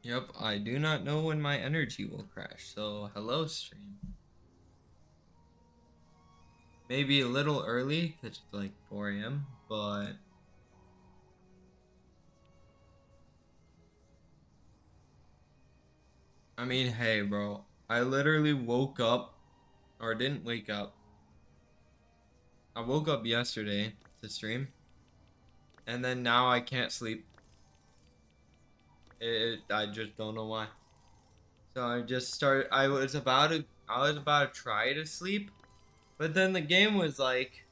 Yep, I do not know when my energy will crash, so hello stream. Maybe a little early, because it's like 4 a.m., but... I mean, hey bro, I literally woke up, or didn't wake up. I woke up yesterday to stream, and then now I can't sleep. I just don't know why. So I just started, I was about to try to sleep, but then the game was like,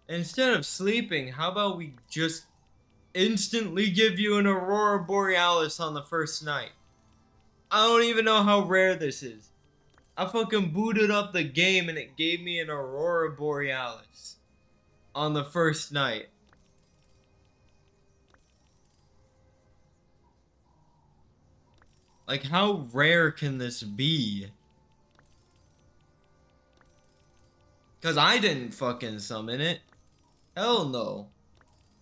instead of sleeping, how about we just instantly give you an Aurora Borealis on the first night? I don't even know how rare this is. I fucking booted up the game and it gave me an Aurora Borealis on the first night. Like, how rare can this be? Because I didn't fucking summon it. Hell no.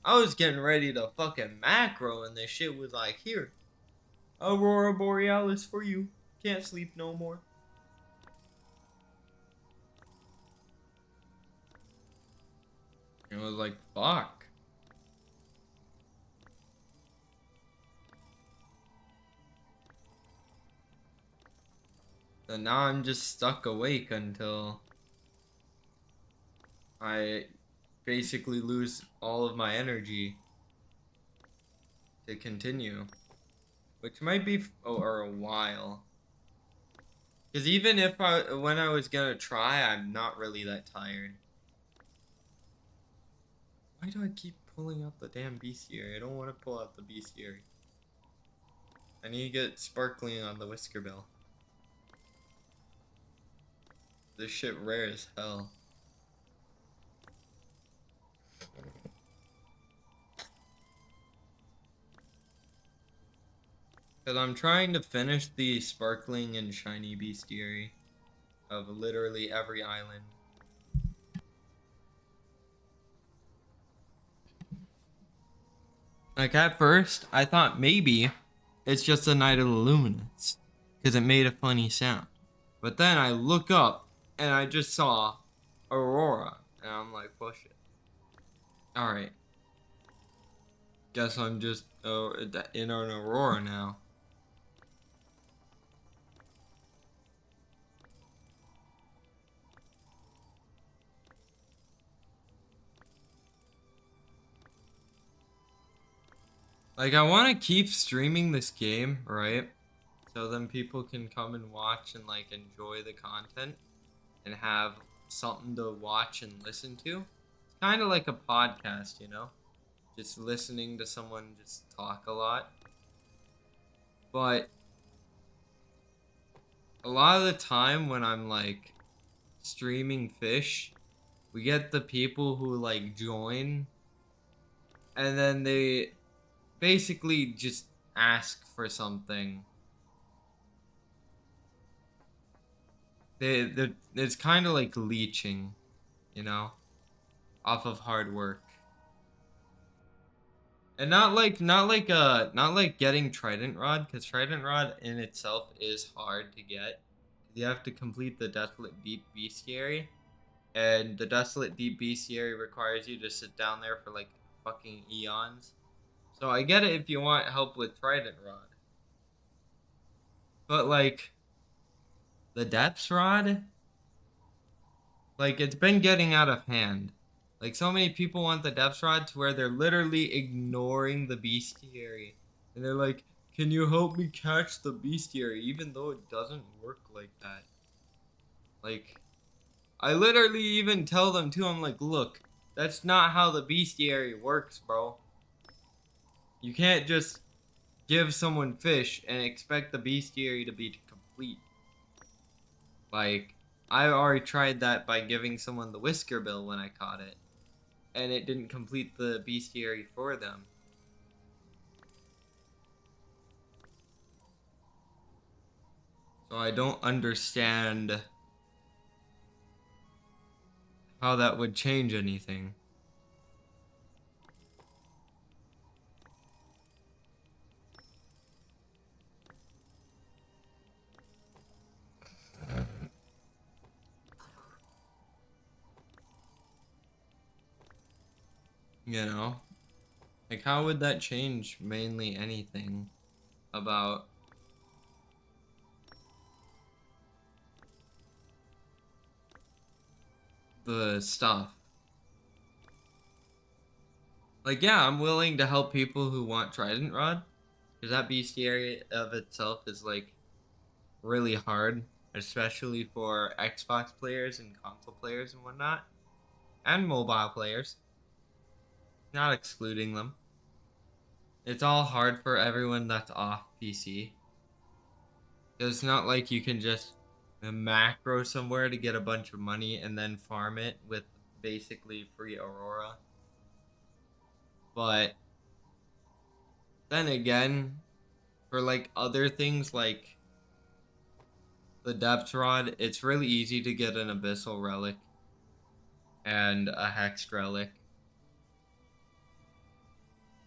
I was getting ready to fucking macro and this shit was like, here, Aurora Borealis for you. Can't sleep no more. It was like, fuck. So now I'm just stuck awake until I basically lose all of my energy to continue. Which might be or a while. Because even if when I was gonna try, I'm not really that tired. Why do I keep pulling out the damn bestiary? I don't want to pull out the bestiary. I need to get sparkling on the whisker bill. This shit rare as hell. Because I'm trying to finish the sparkling and shiny bestiary of literally every island. Like at first, I thought maybe it's just a Night of the Luminance. Because it made a funny sound. But then I look up and I just saw Aurora. And I'm like, push it. Alright. Guess I'm just in an Aurora now. Like, I want to keep streaming this game, right? So then people can come and watch and, like, enjoy the content and have something to watch and listen to. It's kind of like a podcast, you know? Just listening to someone just talk a lot. But a lot of the time when I'm, like, streaming fish, we get the people who, like, join and then they basically just ask for something. It's kind of like leeching, you know, off of hard work. And not like getting Trident Rod, because Trident Rod in itself is hard to get. You have to complete the Desolate Deep Bestiary, and the Desolate Deep Bestiary requires you to sit down there for like fucking eons. So I get it if you want help with Trident Rod. But like the Depths Rod, like it's been getting out of hand. Like so many people want the Depths Rod to where they're literally ignoring the Bestiary. And they're like, can you help me catch the Bestiary? Even though it doesn't work like that. Like, I literally even tell them too, I'm like, look, that's not how the Bestiary works, bro. You can't just give someone fish and expect the bestiary to be complete. Like, I already tried that by giving someone the whisker bill when I caught it, and it didn't complete the bestiary for them. So I don't understand how that would change anything. You know? Like, how would that change mainly anything about the stuff? Like, yeah, I'm willing to help people who want Trident Rod, because that bestiary of itself is, like, really hard, especially for Xbox players and console players and whatnot, and mobile players, not excluding them. It's all hard for everyone that's off PC. It's not like you can just macro somewhere to get a bunch of money and then farm it with basically free Aurora. But then again, for like other things like the Depth Rod, it's really easy to get an Abyssal Relic and a Hexed Relic,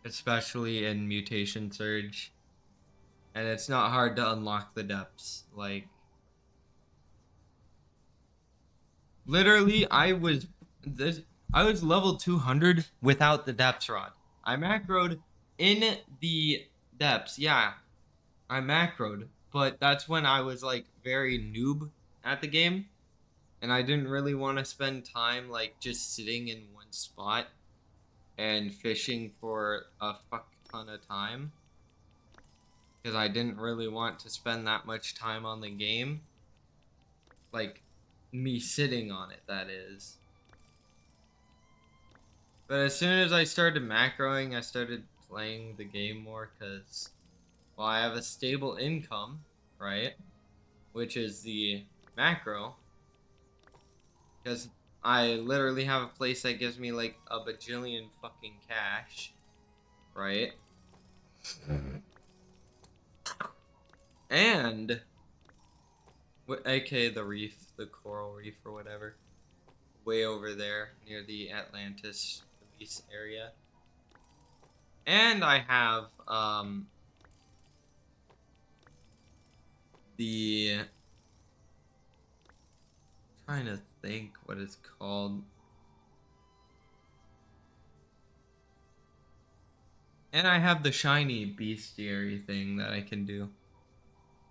especially in Mutation Surge. And it's not hard to unlock the depths. Like, literally, I was level 200 without the depths rod. I macroed in the depths. Yeah, I macroed, but that's when I was like very noob at the game, and I didn't really want to spend time like just sitting in one spot and fishing for a fuck ton of time, because I didn't really want to spend that much time on the game, like me sitting on it, that is. But as soon as I started macroing, I started playing the game more because, well, I have a stable income, right? Which is the macro. Because I literally have a place that gives me like a bajillion fucking cash, right? And, aka the reef, the coral reef or whatever, way over there near the Atlantis release area. And I have, the trying to think what it's called. And I have the shiny bestiary thing that I can do.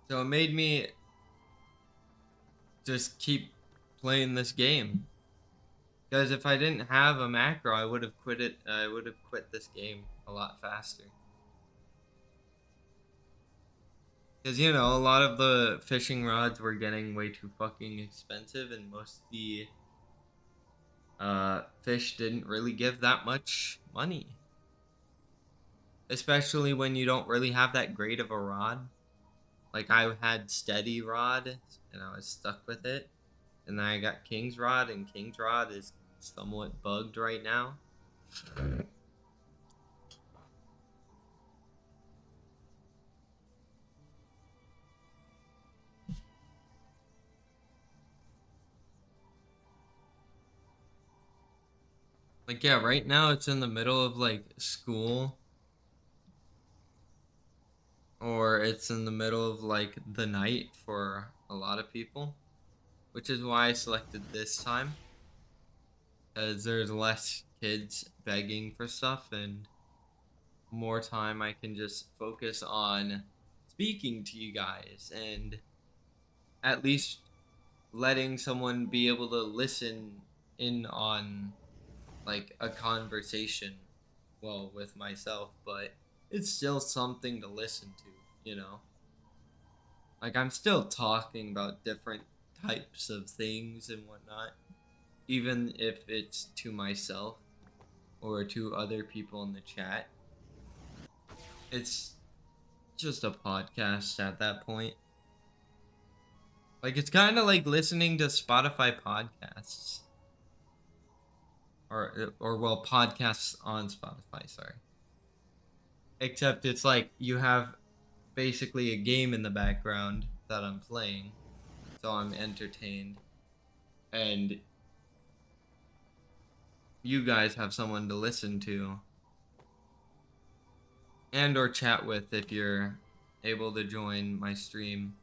So it made me just keep playing this game. Because if I didn't have a macro, I would have quit it. I would have quit this game a lot faster. Because, you know, a lot of the fishing rods were getting way too fucking expensive, and most of the fish didn't really give that much money. Especially when you don't really have that great of a rod. Like, I had steady rod, and I was stuck with it. And then I got King's Rod, and King's Rod is somewhat bugged right now. Like, yeah, right now it's in the middle of, like, school. Or it's in the middle of, like, the night for a lot of people. Which is why I selected this time. Because there's less kids begging for stuff, and more time I can just focus on speaking to you guys and at least letting someone be able to listen in on like a conversation, well, with myself, but it's still something to listen to, you know? Like, I'm still talking about different types of things and whatnot, even if it's to myself or to other people in the chat. It's just a podcast at that point. Like, it's kind of like listening to Spotify podcasts. Or well, podcasts on Spotify, sorry. Except it's like you have basically a game in the background that I'm playing, so I'm entertained, and you guys have someone to listen to and or chat with if you're able to join my stream.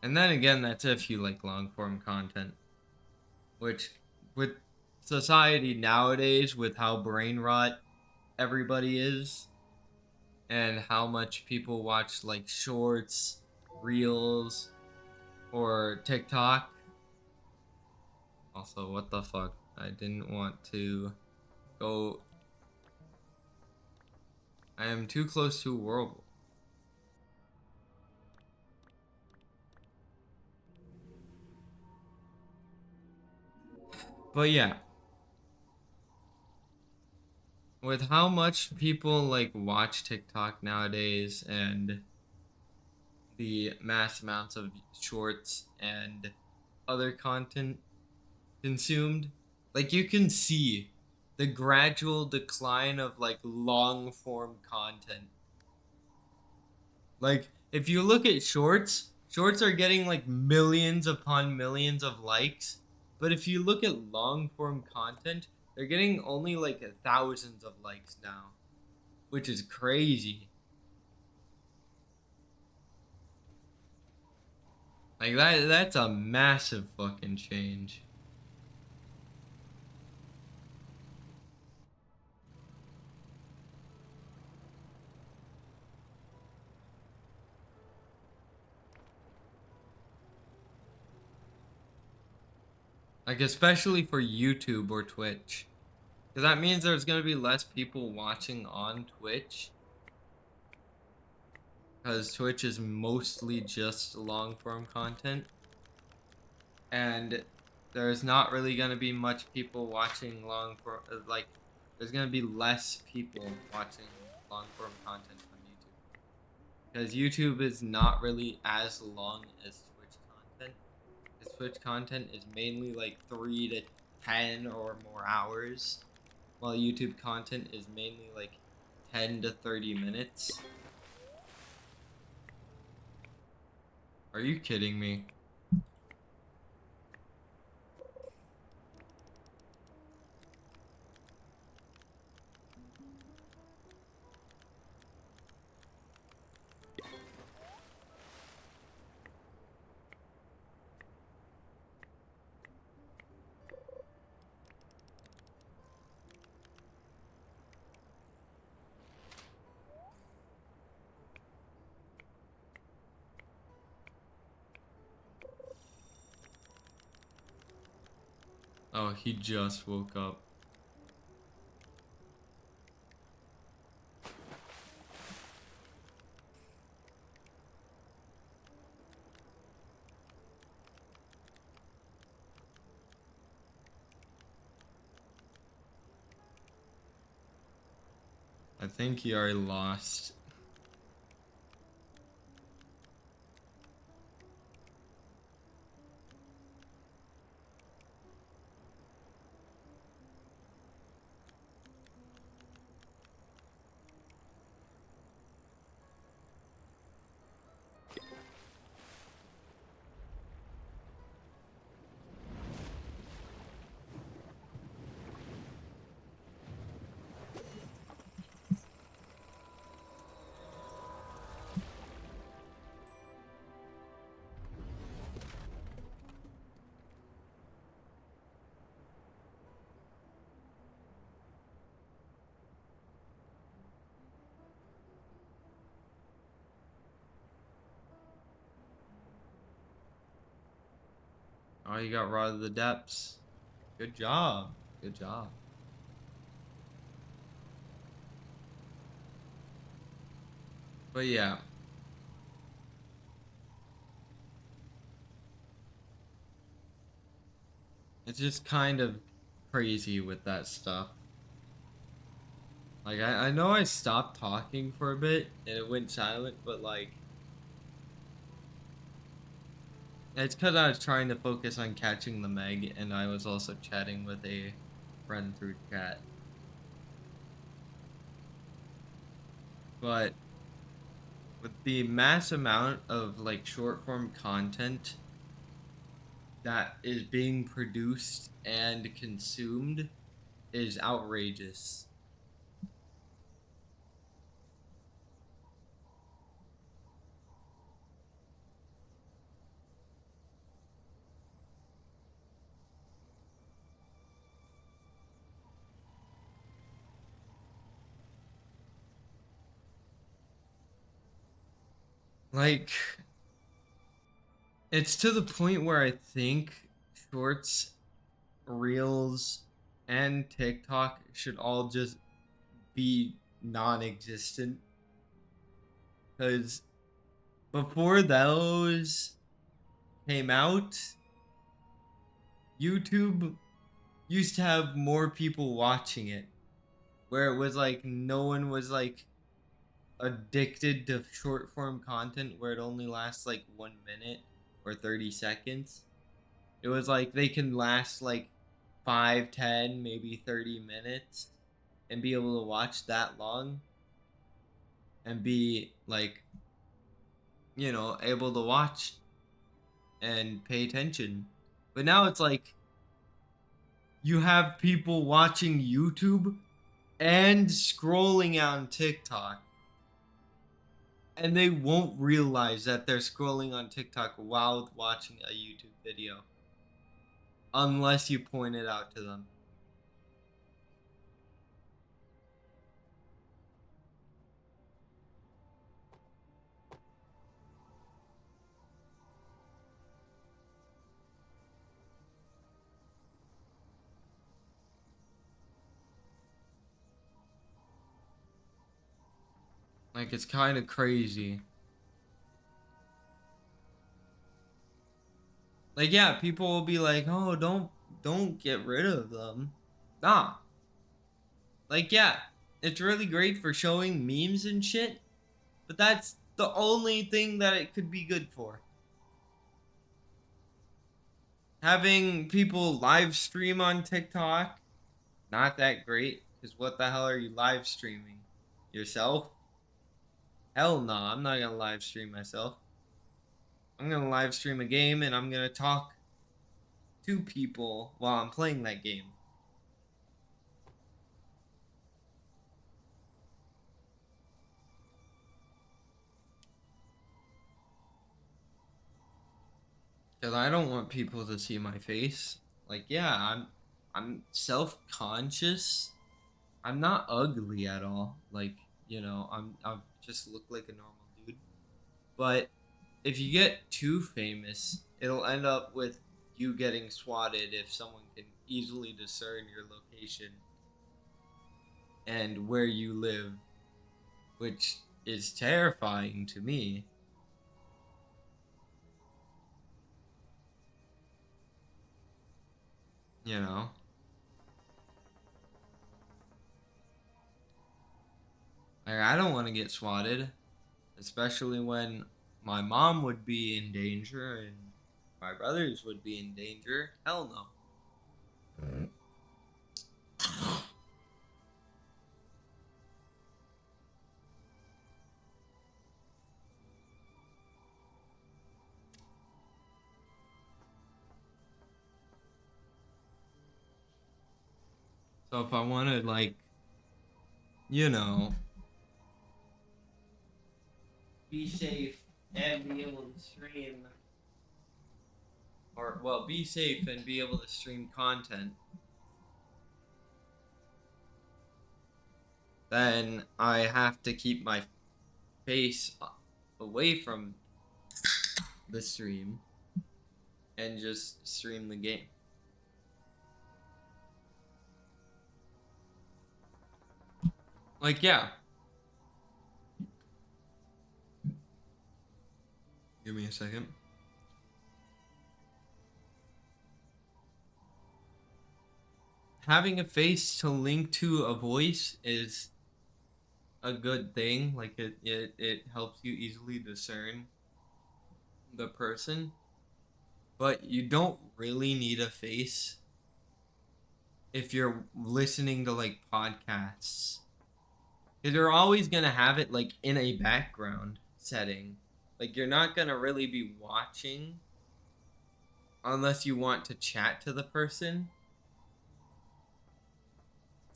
And then again, that's if you like long form content, which with society nowadays, with how brain rot everybody is, and how much people watch like shorts, reels, or TikTok. Also, what the fuck? I didn't want to go. I am too close to a whirlpool. But yeah, with how much people like watch TikTok nowadays and the mass amounts of shorts and other content consumed, like you can see the gradual decline of like long form content. Like if you look at shorts, shorts are getting like millions upon millions of likes, but if you look at long form content, they're getting only like thousands of likes now, which is crazy. Like that's a massive fucking change. Like especially for YouTube or Twitch. Because that means there's going to be less people watching on Twitch. Because Twitch is mostly just long form content. And there's not really going to be much people watching long form. Like, there's going to be less people watching long form content on YouTube. Because YouTube is not really as long as Twitch content. Because Twitch content is mainly like 3 to 10 or more hours, while YouTube content is mainly like 10 to 30 minutes. Are you kidding me? Oh, he just woke up. I think he already lost. Oh, you got Rod of the Depths. Good job. Good job. But yeah. It's just kind of crazy with that stuff. Like, I know I stopped talking for a bit and it went silent, but like, it's because I was trying to focus on catching the Meg and I was also chatting with a friend through chat. But with the mass amount of like short form content that is being produced and consumed is outrageous. Like, it's to the point where I think shorts, reels, and TikTok should all just be non-existent, because before those came out, YouTube used to have more people watching it, where it was like no one was like addicted to short form content where it only lasts like 1 minute or 30 seconds. It was like they can last like 5, 10, maybe 30 minutes and be able to watch that long and be like, able to watch and pay attention. But now it's like you have people watching YouTube and scrolling on TikTok, and they won't realize that they're scrolling on TikTok while watching a YouTube video unless you point it out to them. Like, it's kind of crazy. Like, yeah, people will be like, "Oh, don't get rid of them." Nah. Like, yeah, it's really great for showing memes and shit, but that's the only thing that it could be good for. Having people live stream on TikTok, not that great, because what the hell are you live streaming? Yourself? Hell no, I'm not gonna live stream myself. I'm gonna live stream a game and I'm gonna talk to people while I'm playing that game. Because I don't want people to see my face. Like, yeah, I'm self-conscious. I'm not ugly at all. Like, I just look like a normal dude. But if you get too famous, it'll end up with you getting swatted if someone can easily discern your location and where you live, which is terrifying to me. You know? Like, I don't want to get swatted, especially when my mom would be in danger and my brothers would be in danger. Hell no. So if I want to, like, you know, be safe and be able to stream, or, well, be safe and be able to stream content, then I have to keep my face away from the stream and just stream the game. Like, yeah. Give me a second. Having a face to link to a voice is a good thing. Like, it helps you easily discern the person, but you don't really need a face if you're listening to like podcasts, because you're always gonna have it like in a background setting. Like, you're not gonna really be watching unless you want to chat to the person.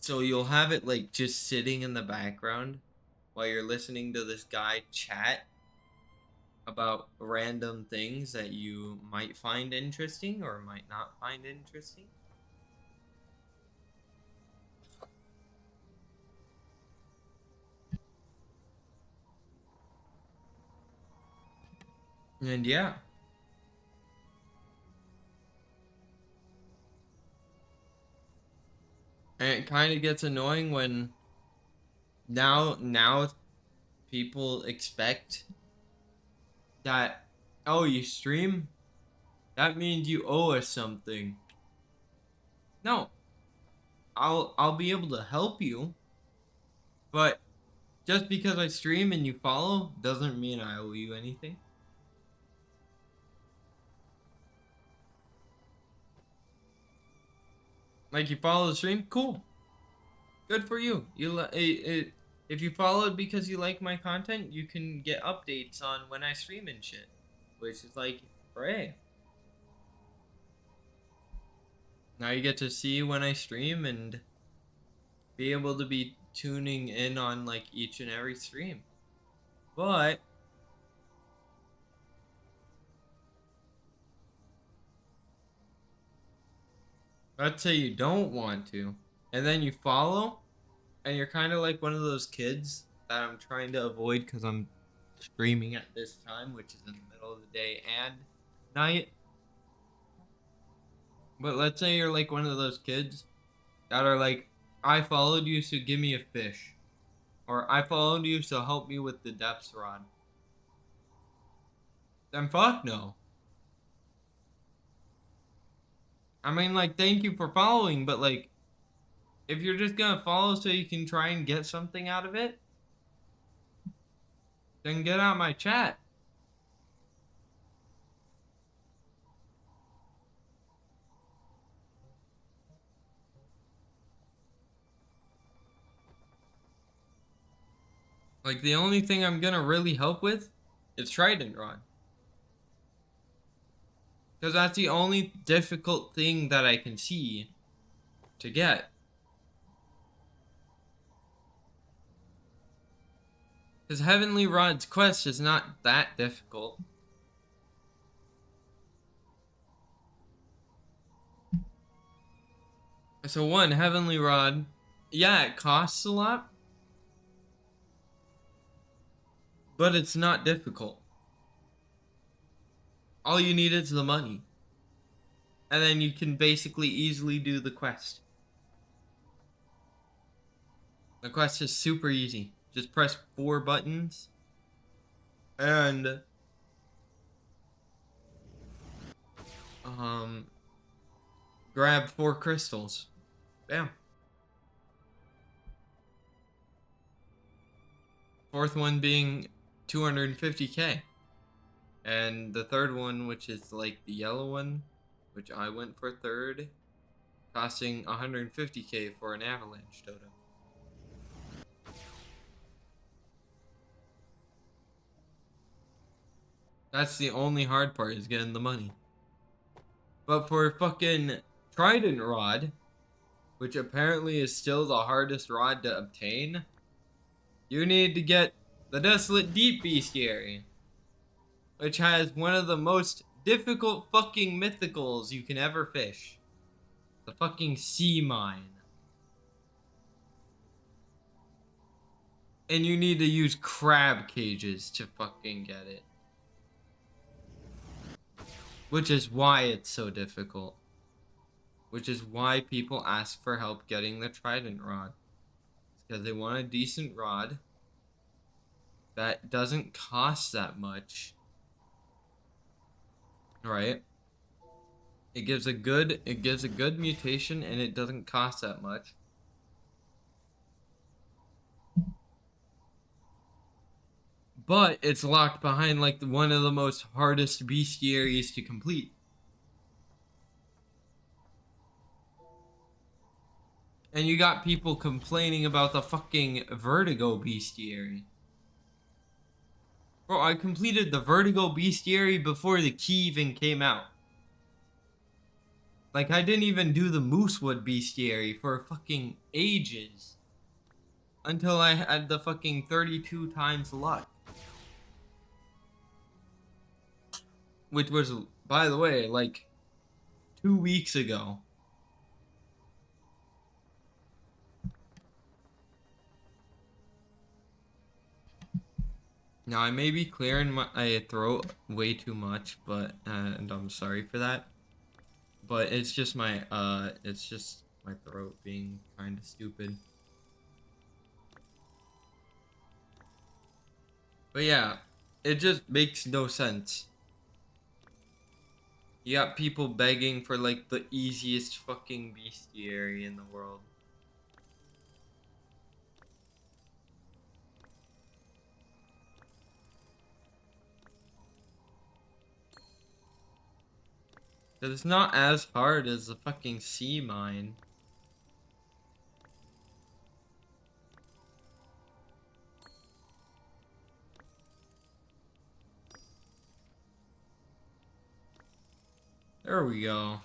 So you'll have it like just sitting in the background while you're listening to this guy chat about random things that you might find interesting or might not find interesting. And yeah. And it kind of gets annoying when now people expect that, oh, you stream? That means you owe us something. No, I'll be able to help you, but just because I stream and you follow doesn't mean I owe you anything. Like, you follow the stream, cool, good for you. If you followed because you like my content, you can get updates on when I stream and shit, which is like, hooray. Now you get to see when I stream and be able to be tuning in on like each and every stream. But let's say you don't want to, and then you follow, and you're kind of like one of those kids that I'm trying to avoid because I'm streaming at this time, which is in the middle of the day and night. But let's say you're like one of those kids that are like, I followed you, so give me a fish. Or I followed you, so help me with the depths rod. Then fuck no. I mean, like, thank you for following, but like, if you're just gonna follow so you can try and get something out of it, then get out my chat. Like, the only thing I'm gonna really help with is trident rod. Because that's the only difficult thing that I can see to get. Because Heavenly Rod's quest is not that difficult. So one, Heavenly Rod, yeah, it costs a lot, but it's not difficult. All you need is the money. And then you can basically easily do the quest. The quest is super easy. Just press 4 buttons and grab 4 crystals. Bam. Fourth one being 250k. And the third one, which is like the yellow one, which I went for third, costing 150k for an avalanche totem. That's the only hard part, is getting the money. But for fucking trident rod, which apparently is still the hardest rod to obtain, you need to get the Desolate Deep Bestiary, which has one of the most difficult fucking mythicals you can ever fish. The fucking sea mine. And you need to use crab cages to fucking get it. Which is why it's so difficult. Which is why people ask for help getting the trident rod. It's because they want a decent rod that doesn't cost that much. Right? It gives a good mutation and it doesn't cost that much. But it's locked behind like one of the most hardest bestiaries to complete. And you got people complaining about the fucking Vertigo bestiary. Bro, I completed the Vertigo bestiary before the key even came out. Like, I didn't even do the Moosewood bestiary for fucking ages. Until I had the fucking 32 times luck. Which was, by the way, like 2 weeks ago. Now I may be clearing my throat way too much, but and I'm sorry for that. But it's just my throat being kind of stupid. But yeah, it just makes no sense. You got people begging for like the easiest fucking bestiary in the world. It's not as hard as the fucking sea mine. There we go.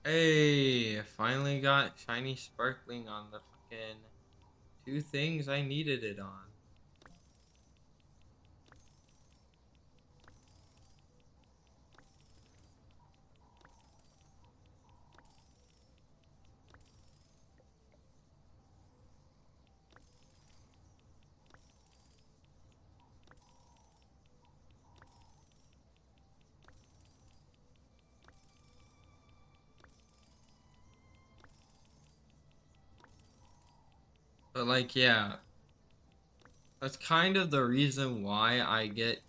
Hey, I finally got shiny sparkling on the fucking two things I needed it on. But like, yeah, that's kind of the reason why I get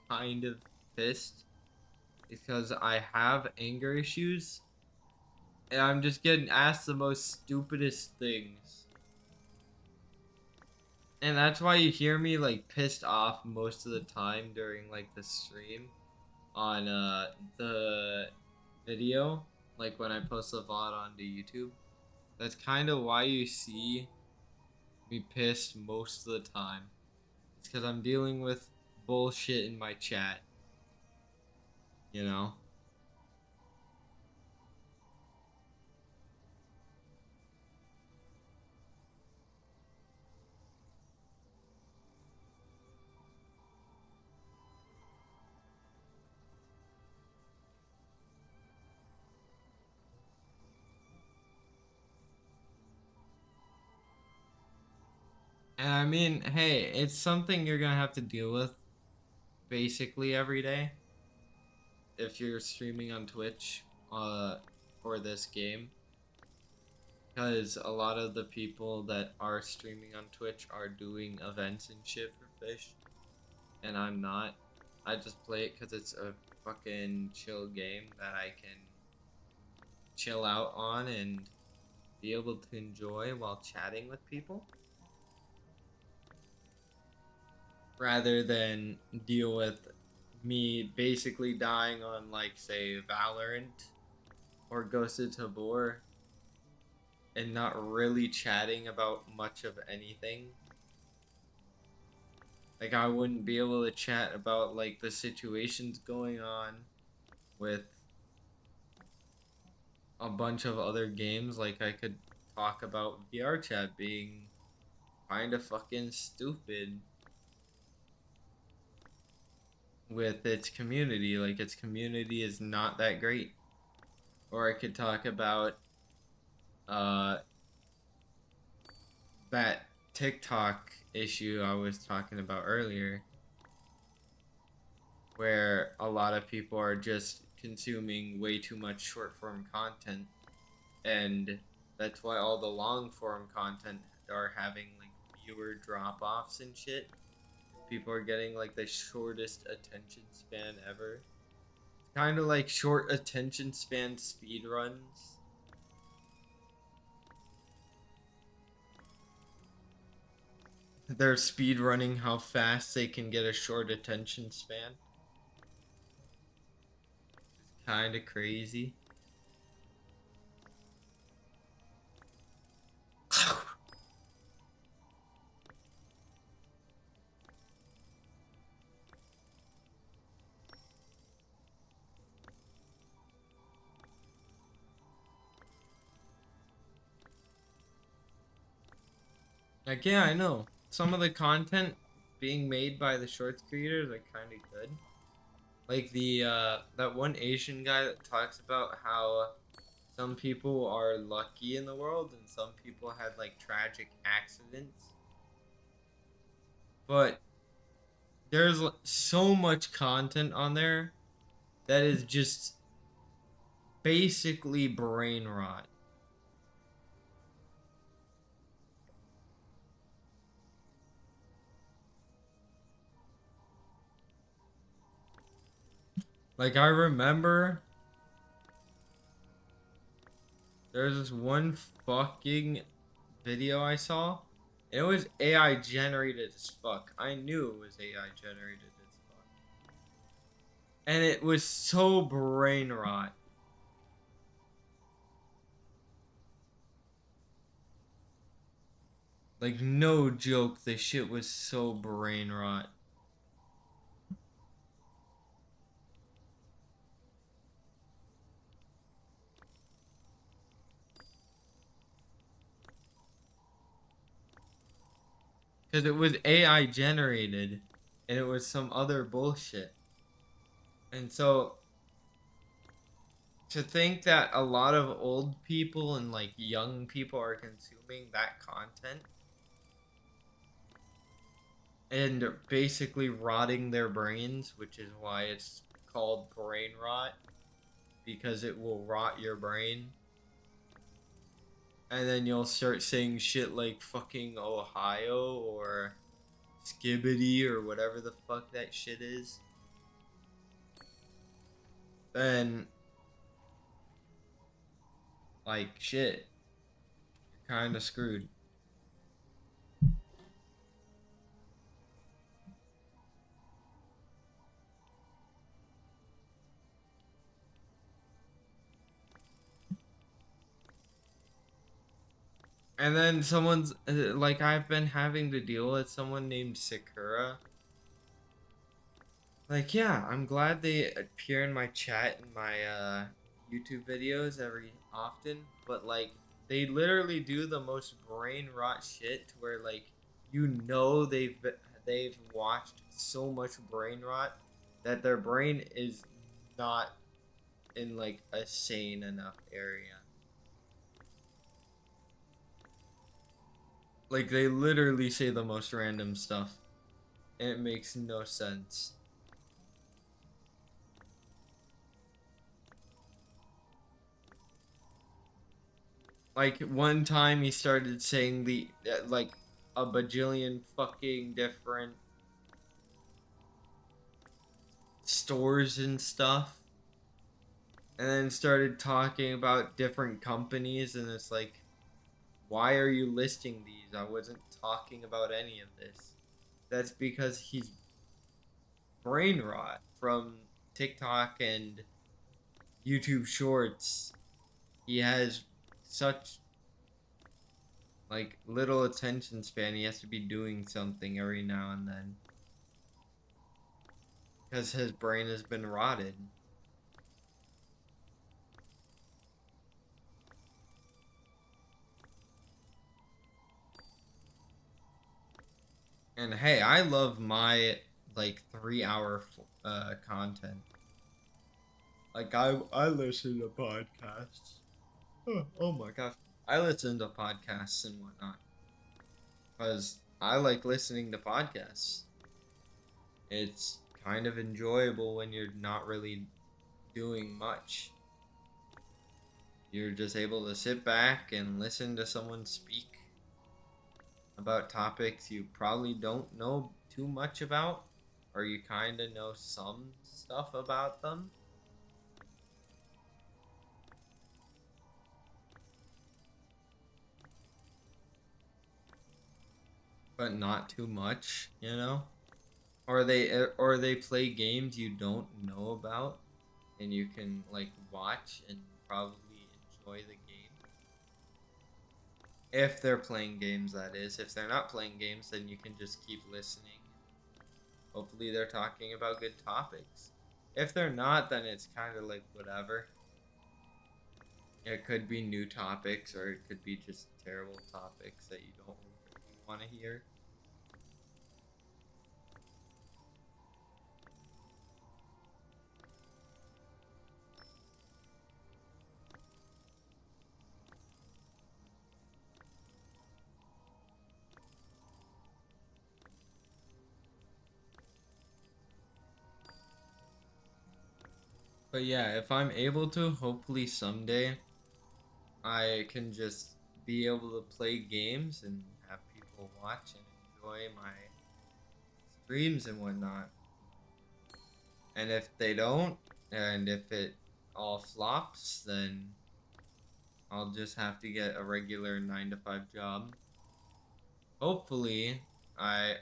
kind of pissed. Because I have anger issues. And I'm just getting asked the most stupidest things. And that's why you hear me like pissed off most of the time during like the stream on the video, like when I post the VOD onto YouTube. That's kind of why you see me pissed most of the time. It's because I'm dealing with bullshit in my chat, you know? And I mean, hey, it's something you're gonna have to deal with basically every day if you're streaming on Twitch for this game. Because a lot of the people that are streaming on Twitch are doing events and shit for Fish, and I'm not. I just play it because it's a fucking chill game that I can chill out on and be able to enjoy while chatting with people. Rather than deal with me basically dying on, like, say, Valorant or Ghost of Tabor and not really chatting about much of anything. Like, I wouldn't be able to chat about, like, the situations going on with a bunch of other games. Like, I could talk about VR chat being kind of fucking stupid with its community. Like, its community is not that great. Or I could talk about uh that TikTok issue I was talking about earlier, where a lot of people are just consuming way too much short form content, and that's why all the long form content are having like viewer drop offs and shit. People are getting like the shortest attention span ever. It's kind of like short attention span speed runs. They're speed running how fast they can get a short attention span. Kind of crazy. Like, yeah, I know. some of the content being made by the shorts creators are kind of good. Like the that one Asian guy that talks about how some people are lucky in the world and some people had like tragic accidents. But there's so much content on there that is just basically brain rot. Like I remember there's this one fucking video I saw. And it was AI generated as fuck. I knew it was AI generated as fuck. And it was so brain rot. Like no joke, the shit was so brain rot. Because it was AI generated and it was some other bullshit. And so to think that a lot of old people and like young people are consuming that content and basically rotting their brains, which is why it's called brain rot, because it will rot your brain. And then you'll start saying shit like fucking Ohio or skibbity or whatever the fuck that shit is. Then, like, shit, you're kind of screwed. And then someone's like, I've been having to deal with someone named Sakura. Like, yeah, I'm glad they appear in my chat and my YouTube videos every often, but like, they literally do the most brain rot shit to where like, you know, they've watched so much brain rot that their brain is not in like a sane enough area. Like they literally say the most random stuff and it makes no sense. Like one time he started saying the like a bajillion fucking different stores and stuff, and then started talking about different companies, and it's like, why are you listing these? I wasn't talking about any of this. That's because he's brain rot from TikTok and YouTube Shorts. He has such like little attention span. He has to be doing something every now and then because his brain has been rotted. And hey, I love my like 3 hour content. Like I listen to podcasts. Oh my gosh, I listen to podcasts and whatnot because I like listening to podcasts. It's kind of enjoyable when you're not really doing much. You're just able to sit back and listen to someone speak about topics you probably don't know too much about, or you kind of know some stuff about them. But not too much, you know? Or they play games you don't know about and you can like watch and probably enjoy the game. If they're playing games, that is. If they're not playing games, then you can just keep listening. Hopefully they're talking about good topics. If they're not, then it's kind of like whatever. It could be new topics or it could be just terrible topics that you don't really want to hear. But yeah, if I'm able to, hopefully someday I can just be able to play games and have people watch and enjoy my streams and whatnot. And if they don't, and if it all flops, then I'll just have to get a regular 9 to 5 job. Hopefully,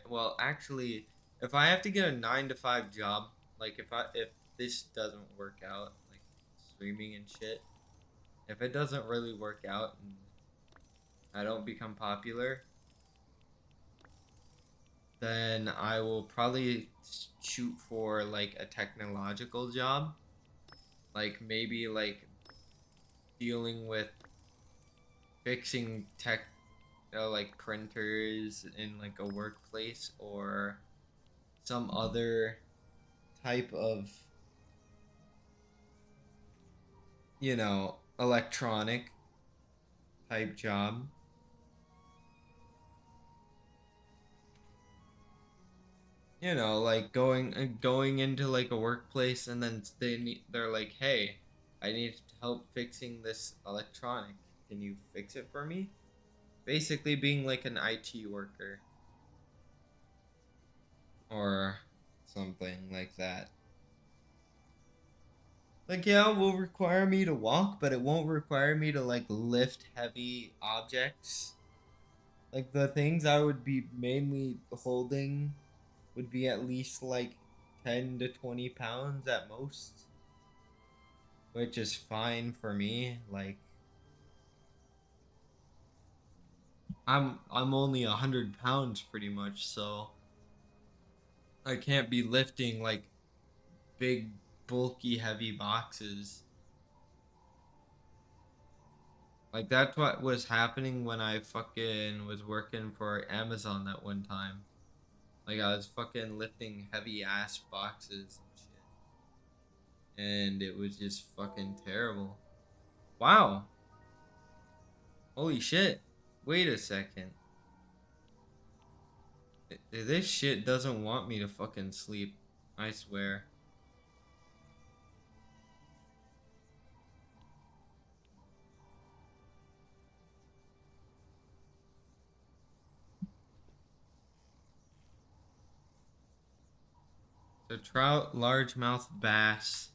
well, actually, if I have to get a 9 to 5 job, like if this doesn't work out, like streaming and shit, if it doesn't really work out and I don't become popular, then I will probably shoot for like a technological job, like maybe like dealing with fixing tech, like printers in like a workplace or some other type of, electronic type job. Like going into like a workplace and then they're like, "Hey, I need help fixing this electronic. Can you fix it for me?" Basically being like an IT worker or something like that. Like, yeah, it will require me to walk, but it won't require me to like lift heavy objects. Like the things I would be mainly holding would be at least like 10 to 20 pounds at most, which is fine for me. Like I'm only 100 pounds pretty much, so I can't be lifting like big, bulky, heavy boxes. Like that's what was happening when I fucking was working for Amazon that one time. Like I was fucking lifting heavy ass boxes and shit. And it was just fucking terrible. Wow. Holy shit. Wait a second. This shit doesn't want me to fucking sleep. I swear. So trout, largemouth bass.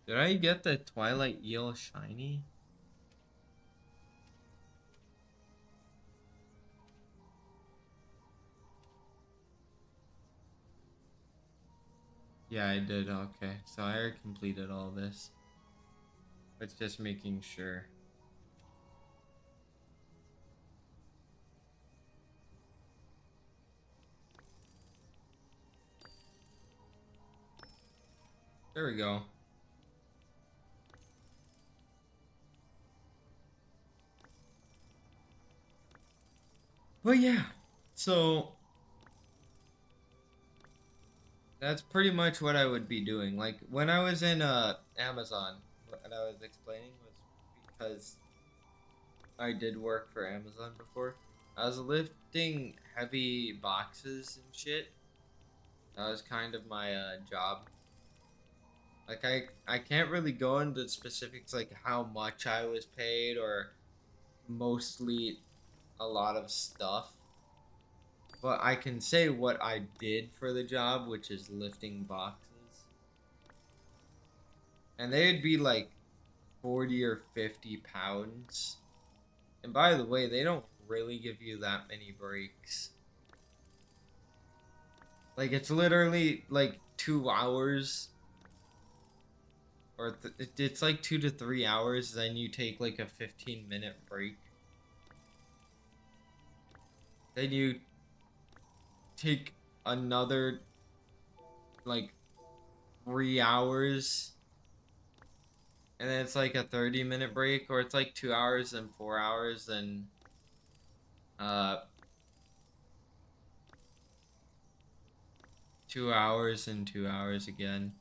Did I get the Twilight Eel shiny? Yeah, I did. Okay. So I already completed all this. It's just making sure. There we go. But yeah. So that's pretty much what I would be doing. Like when I was in Amazon, what I was explaining was because I did work for Amazon before. I was lifting heavy boxes and shit. That was kind of my job. Like I can't really go into specifics like how much I was paid or mostly a lot of stuff. But I can say what I did for the job, which is lifting boxes. And they'd be like 40 or 50 pounds. And by the way, they don't really give you that many breaks. Like it's literally like 2 hours, or it's like 2 to 3 hours. Then you take like a 15-minute break. Then you take another like 3 hours and then it's like a 30-minute break, or it's like 2 hours and 4 hours, and uh 2 hours and 2 hours again.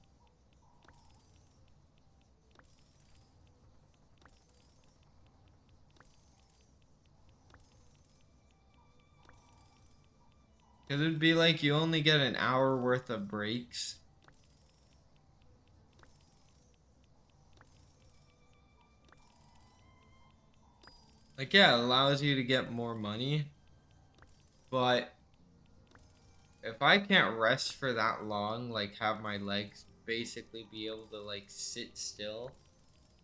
Because it'd be like you only get an hour worth of breaks. Like, yeah, it allows you to get more money, but if I can't rest for that long, like have my legs basically be able to like sit still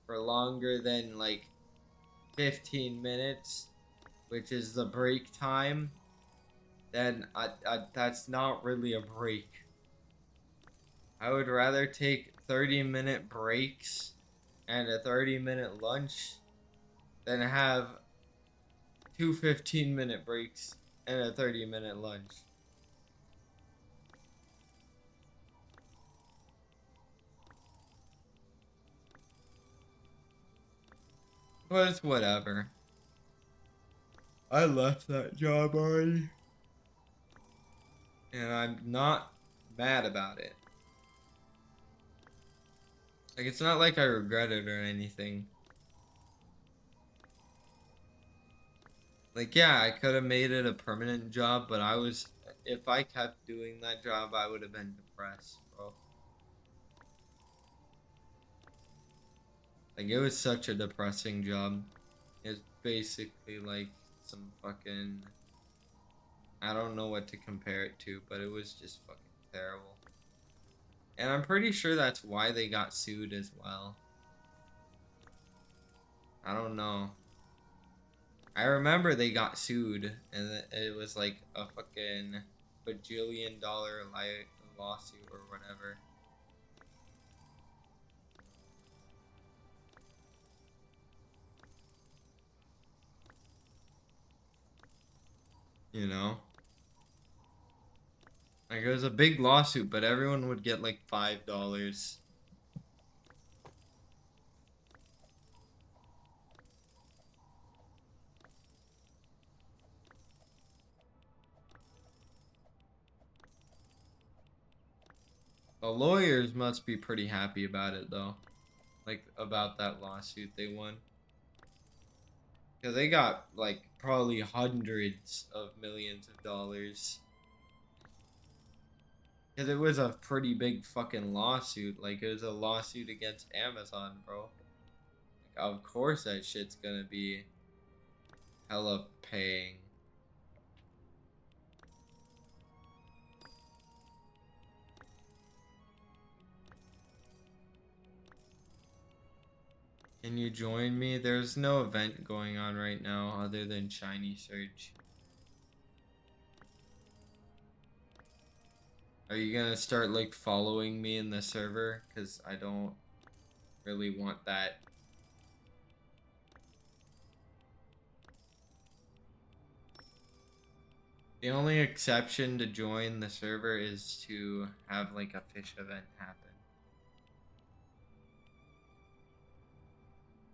for longer than like 15 minutes, which is the break time, then that's not really a break. I would rather take 30-minute breaks and a 30-minute lunch than have two 15-minute breaks and a 30-minute lunch. But it's whatever. I left that job already, and I'm not mad about it. Like, it's not like I regret it or anything. Like, yeah, I could have made it a permanent job, but if I kept doing that job, I would have been depressed, bro. Like, it was such a depressing job. It's basically like some fucking, I don't know what to compare it to, but it was just fucking terrible. And I'm pretty sure that's why they got sued as well. I don't know. I remember they got sued, and it was like a fucking bajillion-dollar lawsuit or whatever. You know? Like, it was a big lawsuit, but everyone would get like $5. The lawyers must be pretty happy about it, though. Like, about that lawsuit they won. Because they got, like, probably hundreds of millions of dollars. Because it was a pretty big fucking lawsuit. Like, it was a lawsuit against Amazon, bro. Like, of course that shit's gonna be hella paying. Can you join me? There's no event going on right now other than Shiny Search. Are you gonna start like following me in the server? Because I don't really want that. The only exception to join the server is to have like a fish event happen.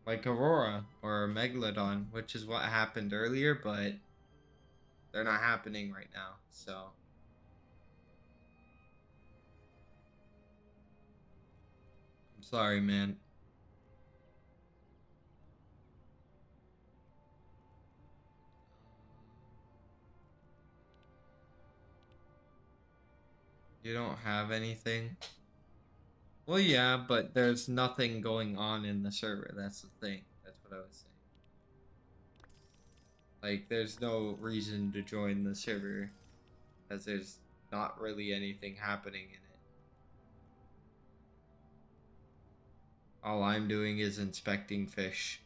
Like Aurora or Megalodon, which is what happened earlier, but they're not happening right now, so. I'm sorry, man. You don't have anything? Well, yeah, but there's nothing going on in the server. That's the thing. That's what I was saying. Like, there's no reason to join the server because there's not really anything happening in it. All I'm doing is inspecting fish.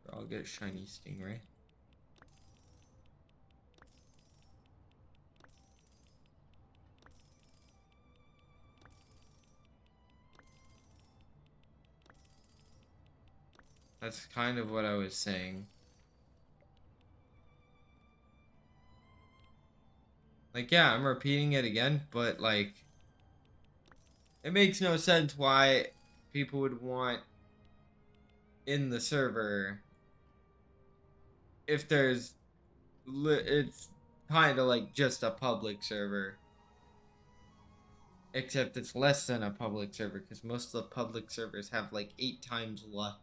Sure, I'll get shiny stingray. That's kind of what I was saying. Like, yeah, I'm repeating it again, but like, it makes no sense why people would want in the server if it's kind of like just a public server, except it's less than a public server because most of the public servers have like 8 times luck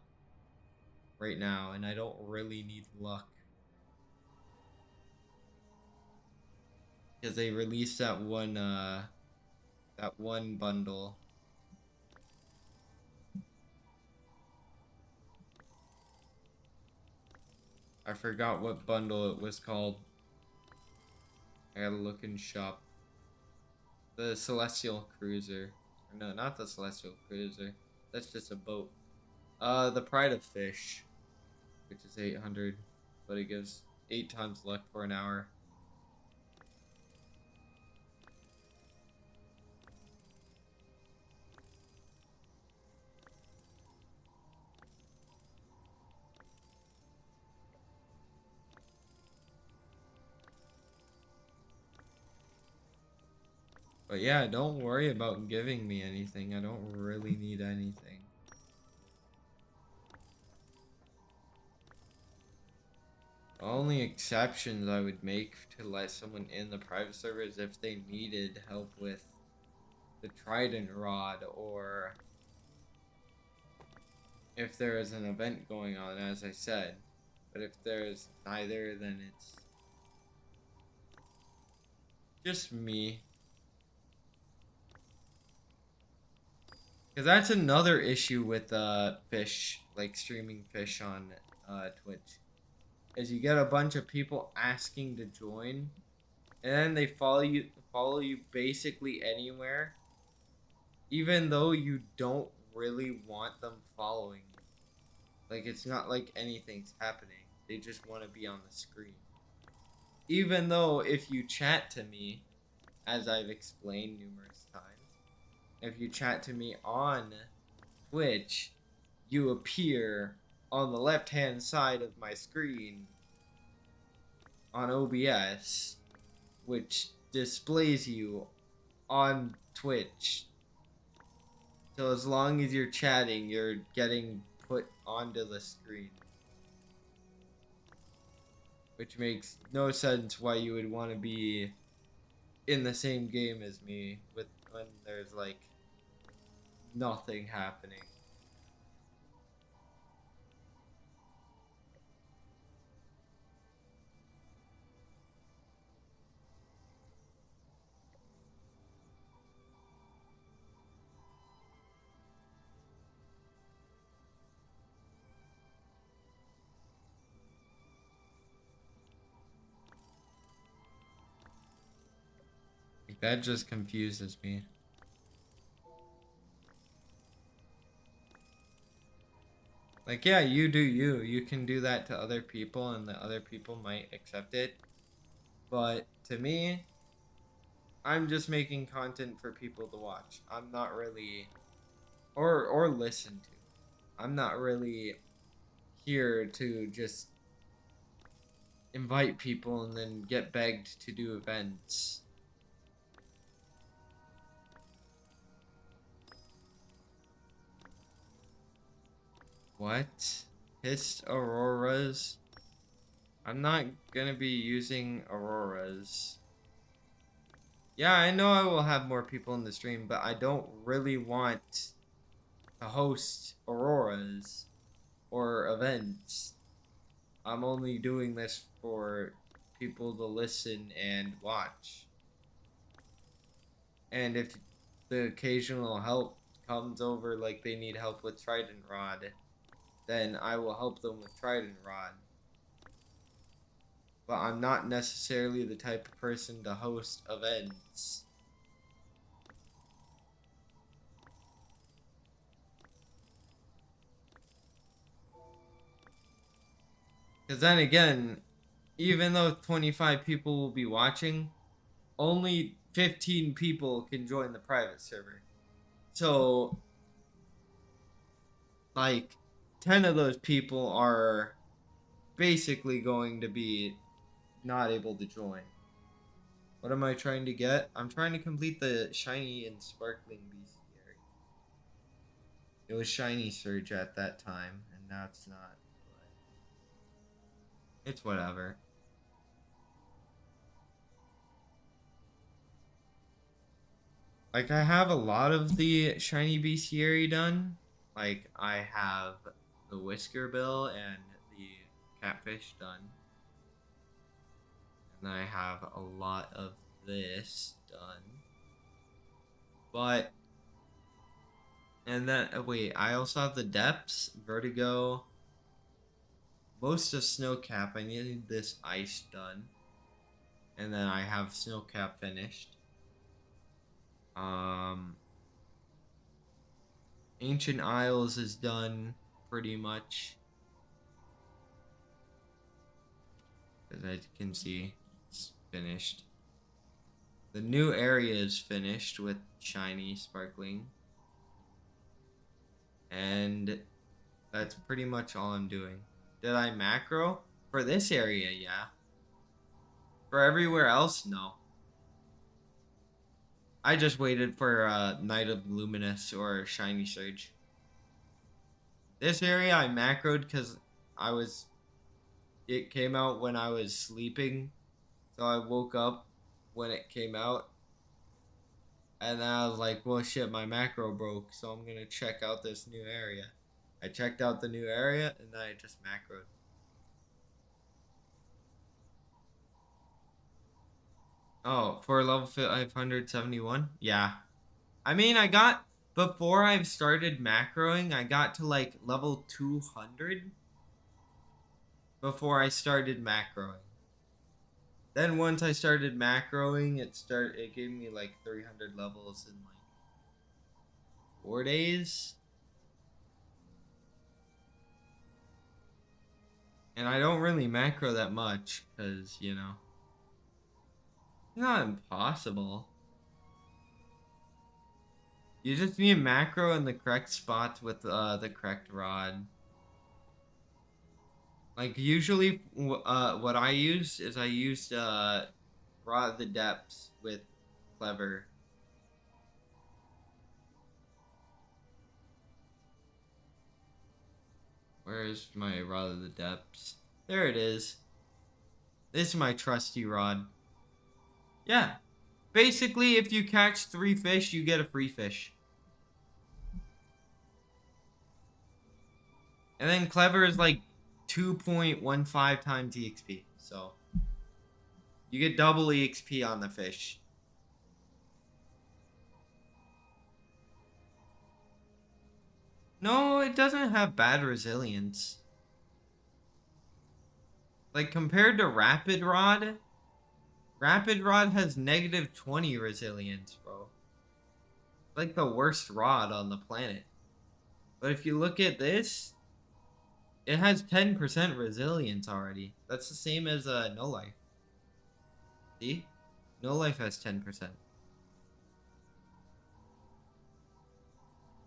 right now, and I don't really need luck because they released that one bundle. I forgot what bundle it was called. I gotta look in shop. The Celestial Cruiser. No, not the Celestial Cruiser. That's just a boat. The Pride of Fish, which is 800, but it gives 8 times luck for an hour. But yeah, don't worry about giving me anything. I don't really need anything. The only exceptions I would make to let someone in the private server is if they needed help with the trident rod, or if there is an event going on, as I said. But if there's neither, then it's just me. Because that's another issue with fish, like streaming fish on Twitch, is you get a bunch of people asking to join, and then they follow you basically anywhere, even though you don't really want them following you. Like, it's not like anything's happening. They just want to be on the screen. Even though if you chat to me, as I've explained numerous times, if you chat to me on Twitch, you appear on the left-hand side of my screen on OBS, which displays you on Twitch. So as long as you're chatting, you're getting put onto the screen. Which makes no sense why you would want to be in the same game as me when there's like nothing happening. Like, that just confuses me. Like, yeah, you do you. You can do that to other people, and the other people might accept it. But to me, I'm just making content for people to watch. I'm not really, or listen to. I'm not really here to just invite people and then get begged to do events. What? Hissed auroras? I'm not gonna be using auroras. Yeah, I know I will have more people in the stream, but I don't really want to host auroras or events. I'm only doing this for people to listen and watch. And if the occasional help comes over, like they need help with Trident Rod, then I will help them with Trident Rod. But I'm not necessarily the type of person to host events. Because then again, even though 25 people will be watching, only 15 people can join the private server. So, like, 10 of those people are basically going to be not able to join. What am I trying to get? I'm trying to complete the shiny and sparkling bestiary. It was shiny surge at that time, and now it's not. But it's whatever. Like, I have a lot of the shiny bestiary done. Like, I have the whisker bill and the catfish done. And I have a lot of this done. But, and then, wait, I also have the depths, vertigo, most of snowcap. I needed this ice done. And then I have snowcap finished. Ancient Isles is done pretty much. As I can see, it's finished. The new area is finished with shiny, sparkling. And that's pretty much all I'm doing. Did I macro? For this area, yeah. For everywhere else, no. I just waited for Night of Luminous or Shiny Surge. This area I macroed because it came out when I was sleeping. So I woke up when it came out. And then I was like, well, shit, my macro broke. So I'm going to check out this new area. I checked out the new area and then I just macroed. Oh, for level 571? Yeah. I mean, before I've started macroing, I got to like level 200 before I started macroing. Then once I started macroing, it gave me like 300 levels in like 4 days. And I don't really macro that much because, you know, it's not impossible. You just need macro in the correct spots with the correct rod. Like usually, what I used is I used Rod of the Depths with Clever. Where is my Rod of the Depths? There it is. This is my trusty rod. Yeah. Basically, if you catch 3 fish, you get a free fish. And then Clever is like 2.15 times EXP. So, you get double EXP on the fish. No, it doesn't have bad resilience. Like, compared to Rapid Rod has negative 20 resilience, bro. Like the worst rod on the planet. But if you look at this, it has 10% resilience already. That's the same as No Life. See? No Life has 10%.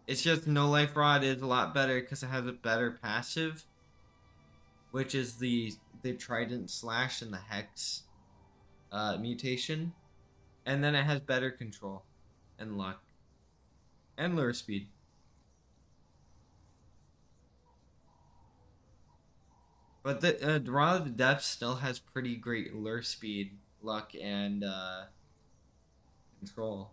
It's just No Life Rod is a lot better because it has a better passive, which is the Trident Slash and the Hex mutation. And then it has better control and luck and lure speed. But the Rod of the Depths still has pretty great lure speed, luck, and control.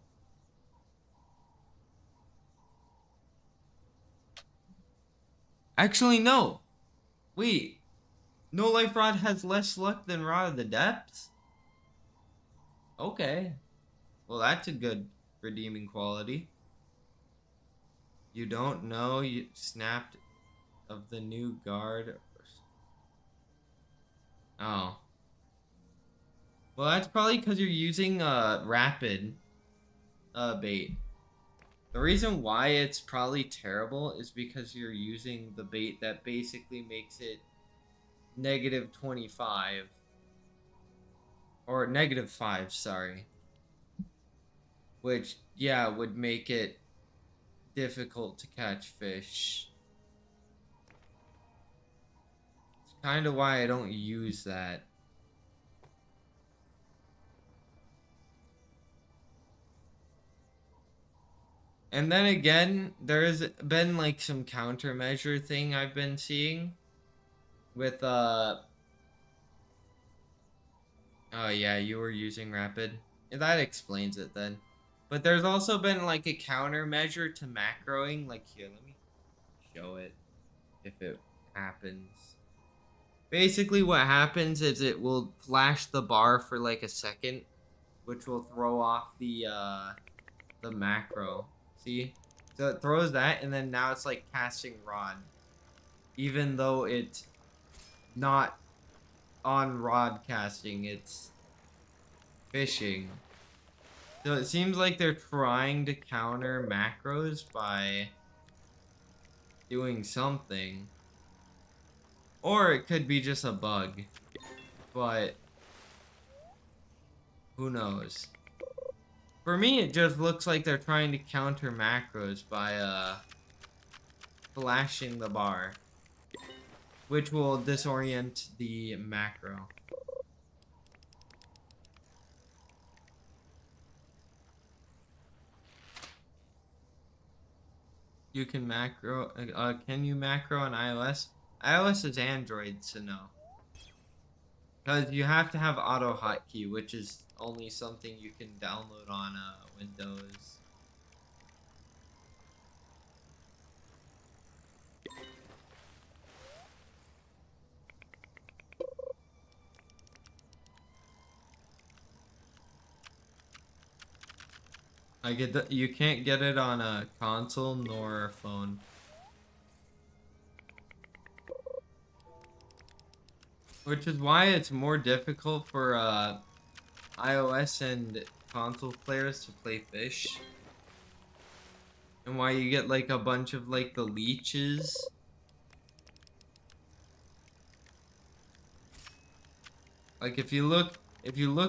Actually, no. Wait. No Life Rod has less luck than Rod of the Depths? Okay. Well, that's a good redeeming quality. You don't know you snapped of the new guard. Oh. Well, that's probably because you're using rapid bait. The reason why it's probably terrible is because you're using the bait that basically makes it negative 25. Or negative 5, sorry. Which, yeah, would make it difficult to catch fish. kind of why I don't use that. And then again, there's been like some countermeasure thing I've been seeing with oh yeah, you were using rapid. That explains it then. But there's also been like a countermeasure to macroing. Like here, let me show it if it happens. Basically what happens is it will flash the bar for like a second, which will throw off the macro. See? So it throws that and then now it's like casting rod. Even though it's not on rod casting, it's fishing. So it seems like they're trying to counter macros by doing something. Or it could be just a bug. But who knows? For me, it just looks like they're trying to counter macros by flashing the bar, which will disorient the macro. You can macro, can you macro on iOS? iOS is Android, so no. Because you have to have auto hotkey, which is only something you can download on Windows. I get that you can't get it on a console nor a phone. Which is why it's more difficult for iOS and console players to play fish. And why you get like a bunch of like the leeches. Like if you look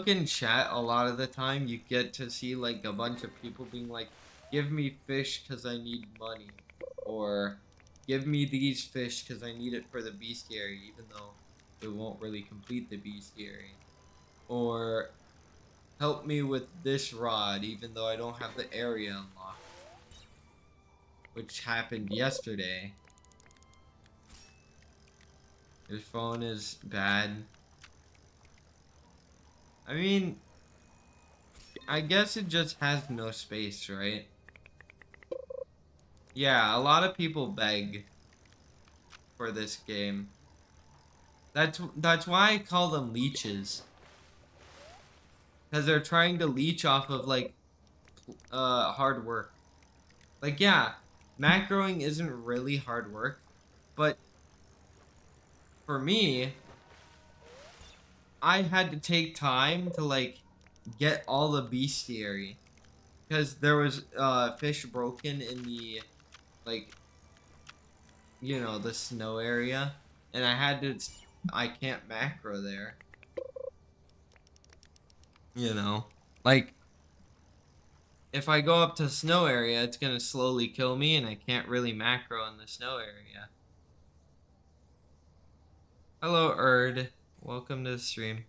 in chat a lot of the time you get to see like a bunch of people being like, give me fish cause I need money. Or give me these fish cause I need it for the bestiary, even though it won't really complete the bestiary. Or help me with this rod even though I don't have the area unlocked. Which happened yesterday. Your phone is bad. I mean, I guess it just has no space, right? Yeah, a lot of people beg for this game. That's why I call them leeches. Because they're trying to leech off of like hard work. Like yeah, macroing isn't really hard work, but for me, I had to take time to like get all the bestiary. Because there was fish broken in the like the snow area, and I can't macro there. Like if I go up to snow area, it's gonna slowly kill me, and I can't really macro in the snow area. Hello, Erd. Welcome to the stream.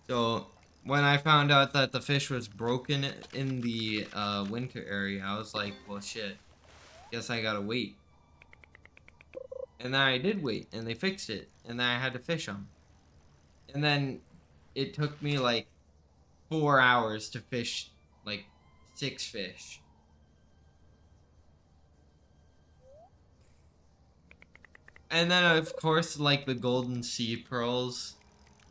So when I found out that the fish was broken in the winter area, I was like, well, shit. Guess I gotta wait. And then I did wait, and they fixed it, and then I had to fish them. And then it took me like 4 hours to fish like 6 fish. And then of course like the golden sea pearls.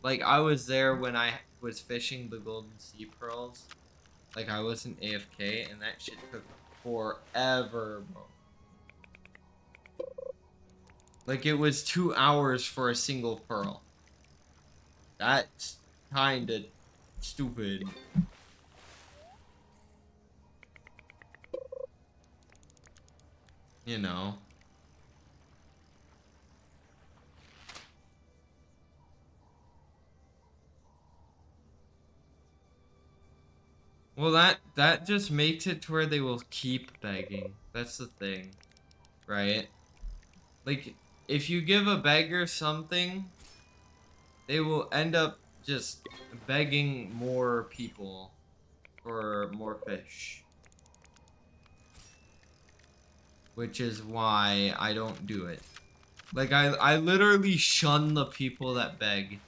Like I was there when I was fishing the golden sea pearls. Like I wasn't AFK and that shit took forever, bro. Like it was 2 hours for a single pearl. That's kinda stupid. You know. Well, that just makes it to where they will keep begging. That's the thing, right? Like if you give a beggar something, they will end up just begging more people for more fish. Which is why I don't do it. Like, I literally shun the people that beg.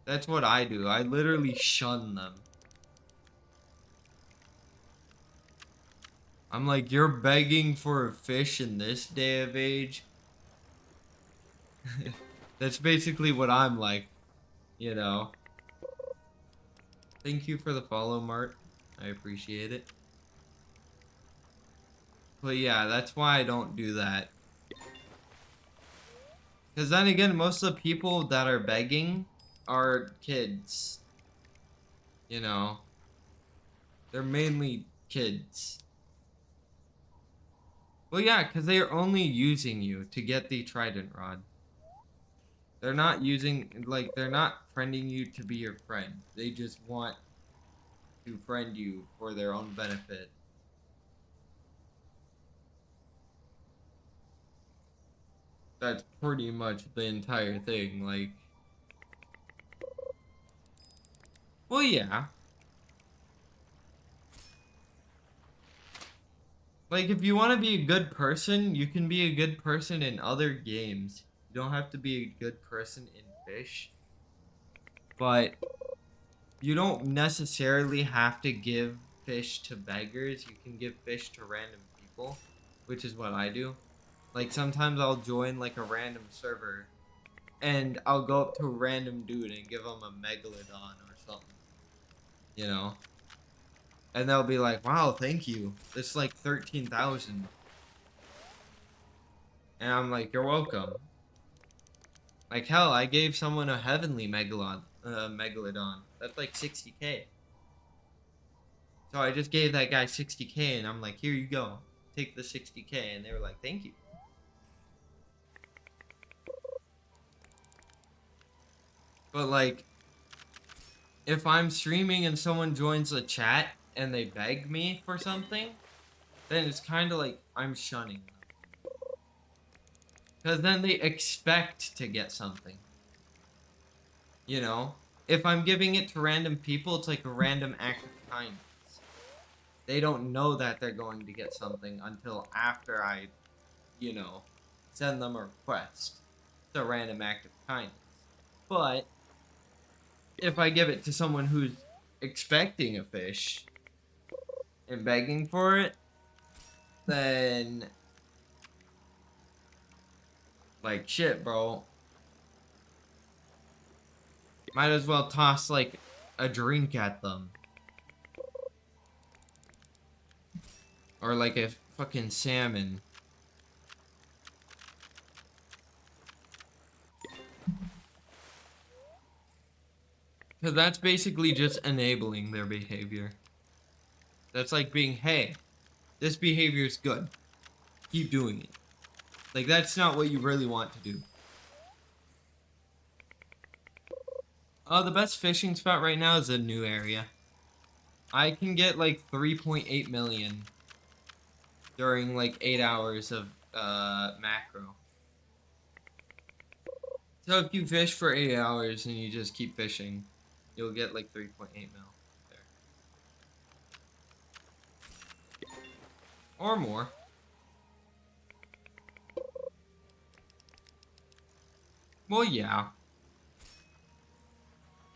That's what I do. I literally shun them. I'm like, you're begging for a fish in this day of age? That's basically what I'm like, you know. Thank you for the follow, Mart. I appreciate it. But yeah, that's why I don't do that. Because then again, most of the people that are begging are kids. You know, they're mainly kids. Well, yeah, because they are only using you to get the trident rod. They're not using, like, they're not friending you to be your friend. They just want to friend you for their own benefit. That's pretty much the entire thing. Like, well, yeah. Like, if you want to be a good person, you can be a good person in other games. You don't have to be a good person in Fish. But you don't necessarily have to give fish to beggars. You can give fish to random people, which is what I do. Like, sometimes I'll join, like, a random server, and I'll go up to a random dude and give him a megalodon or something, you know? And they'll be like, wow, thank you. It's like 13,000. And I'm like, you're welcome. Like, hell, I gave someone a heavenly megalodon. That's like 60K. So I just gave that guy 60K, and I'm like, here you go. Take the 60K. And they were like, thank you. But, like, if I'm streaming and someone joins the chat and they beg me for something, then it's kind of like I'm shunning them. Because then they expect to get something. You know? If I'm giving it to random people, it's like a random act of kindness. They don't know that they're going to get something until after I, you know, send them a request. It's a random act of kindness. But if I give it to someone who's expecting a fish and begging for it, then, like, shit, bro. Might as well toss, like, a drink at them. Or, like, a fucking salmon. Because that's basically just enabling their behavior. That's like being, hey, this behavior is good. Keep doing it. Like, that's not what you really want to do. The best fishing spot right now is a new area. I can get, like, 3.8 million during, like, 8 hours of, macro. So if you fish for 8 hours and you just keep fishing, you'll get, like, 3.8 mil there. Or more. Well, yeah.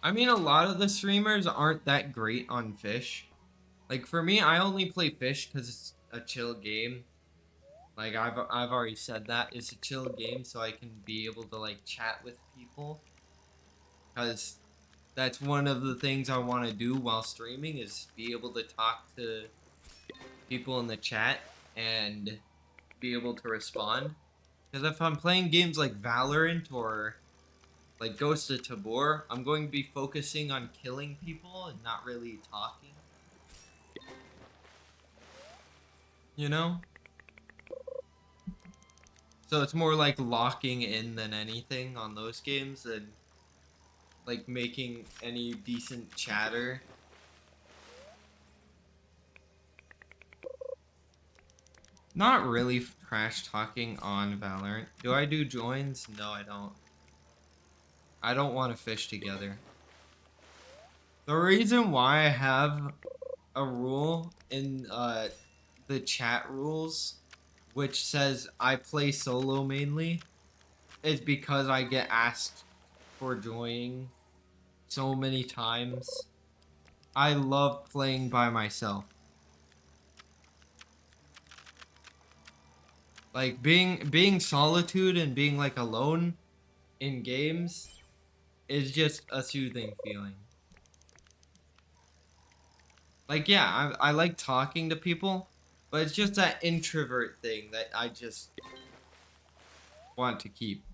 I mean, a lot of the streamers aren't that great on fish. Like, for me, I only play fish because it's a chill game. Like, I've already said that. It's a chill game, so I can be able to, like, chat with people. Because that's one of the things I want to do while streaming, is be able to talk to people in the chat and be able to respond. Because if I'm playing games like Valorant or like Ghost of Tabor, I'm going to be focusing on killing people and not really talking. You know? So it's more like locking in than anything on those games, and like making any decent chatter. Not really trash talking on Valorant. Do I do joins? No, I don't. I don't want to fish together. The reason why I have a rule in the chat rules which says I play solo mainly is because I get asked for joining so many times. I love playing by myself. Like being solitude and being like alone in games is just a soothing feeling. Like yeah, I like talking to people, but it's just that introvert thing that I just want to keep.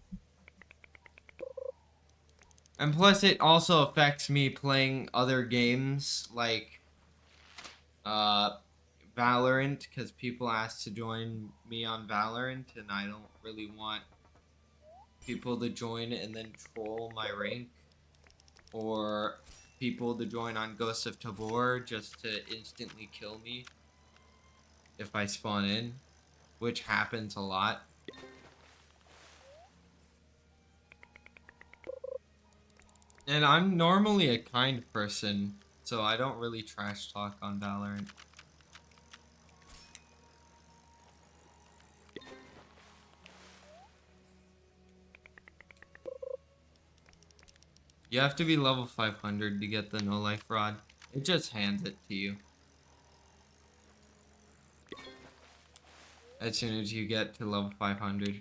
And plus it also affects me playing other games like uh Valorant because people ask to join me on Valorant and I don't really want people to join and then troll my rank or people to join on Ghost of Tabor just to instantly kill me if I spawn in, which happens a lot. And I'm normally a kind person, so I don't really trash talk on Valorant. You have to be level 500 to get the no life rod. It just hands it to you. As soon as you get to level 500.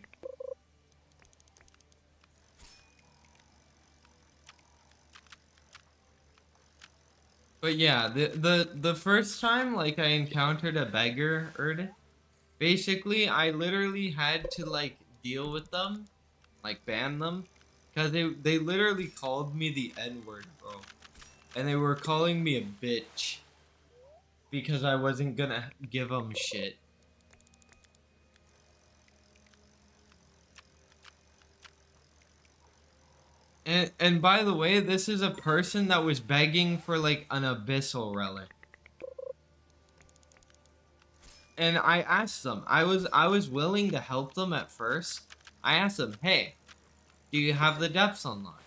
But yeah, the first time like I encountered a beggar Erd, basically I literally had to like deal with them, like ban them, because they literally called me the N-word, bro. And they were calling me a bitch because I wasn't gonna give them shit. And by the way, this is a person that was begging for like an abyssal relic. And I asked them. I was willing to help them at first. I asked them, "Hey, do you have the depths unlocked?"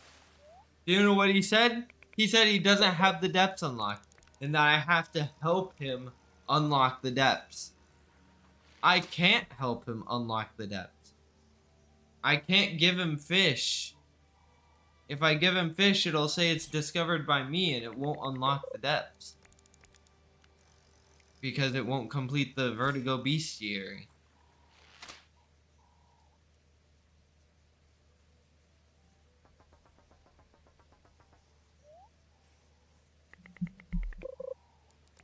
Do you know what he said? He said he doesn't have the depths unlocked and that I have to help him unlock the depths. I can't help him unlock the depths. I can't give him fish. If I give him fish, it'll say it's discovered by me and it won't unlock the depths. Because it won't complete the vertigo bestiary.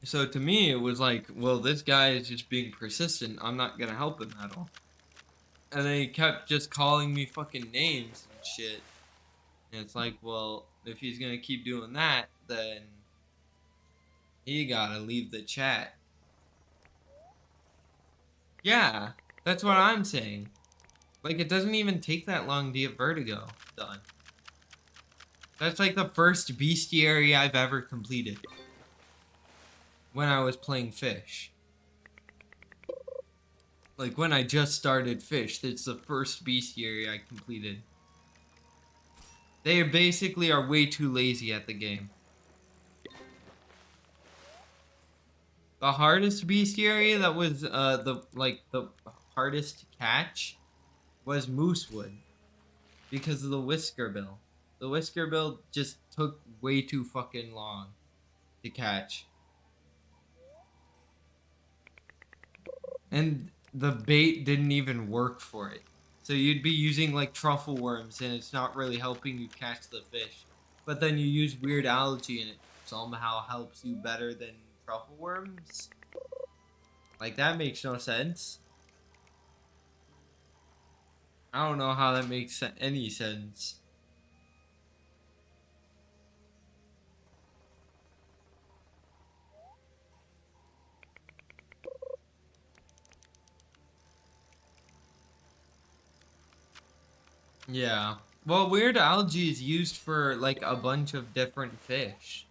So to me, it was like, well, this guy is just being persistent. I'm not gonna help him at all. And then he kept just calling me fucking names and shit. And it's like, well, if he's gonna keep doing that, then he gotta leave the chat. Yeah, that's what I'm saying. Like, it doesn't even take that long to get vertigo done. That's like the first bestiary I've ever completed. When I was playing fish. Like when I just started fish, that's the first bestiary I completed. They basically are way too lazy at the game. The hardest bestiary that was the hardest to catch was moosewood because of the whisker bill. The whisker bill just took way too fucking long to catch. And the bait didn't even work for it. So you'd be using like truffle worms and it's not really helping you catch the fish. But then you use weird algae and it somehow helps you better than truffle worms? Like that makes no sense. I don't know how that makes any sense. Yeah. Well, weird algae is used for like a bunch of different fish.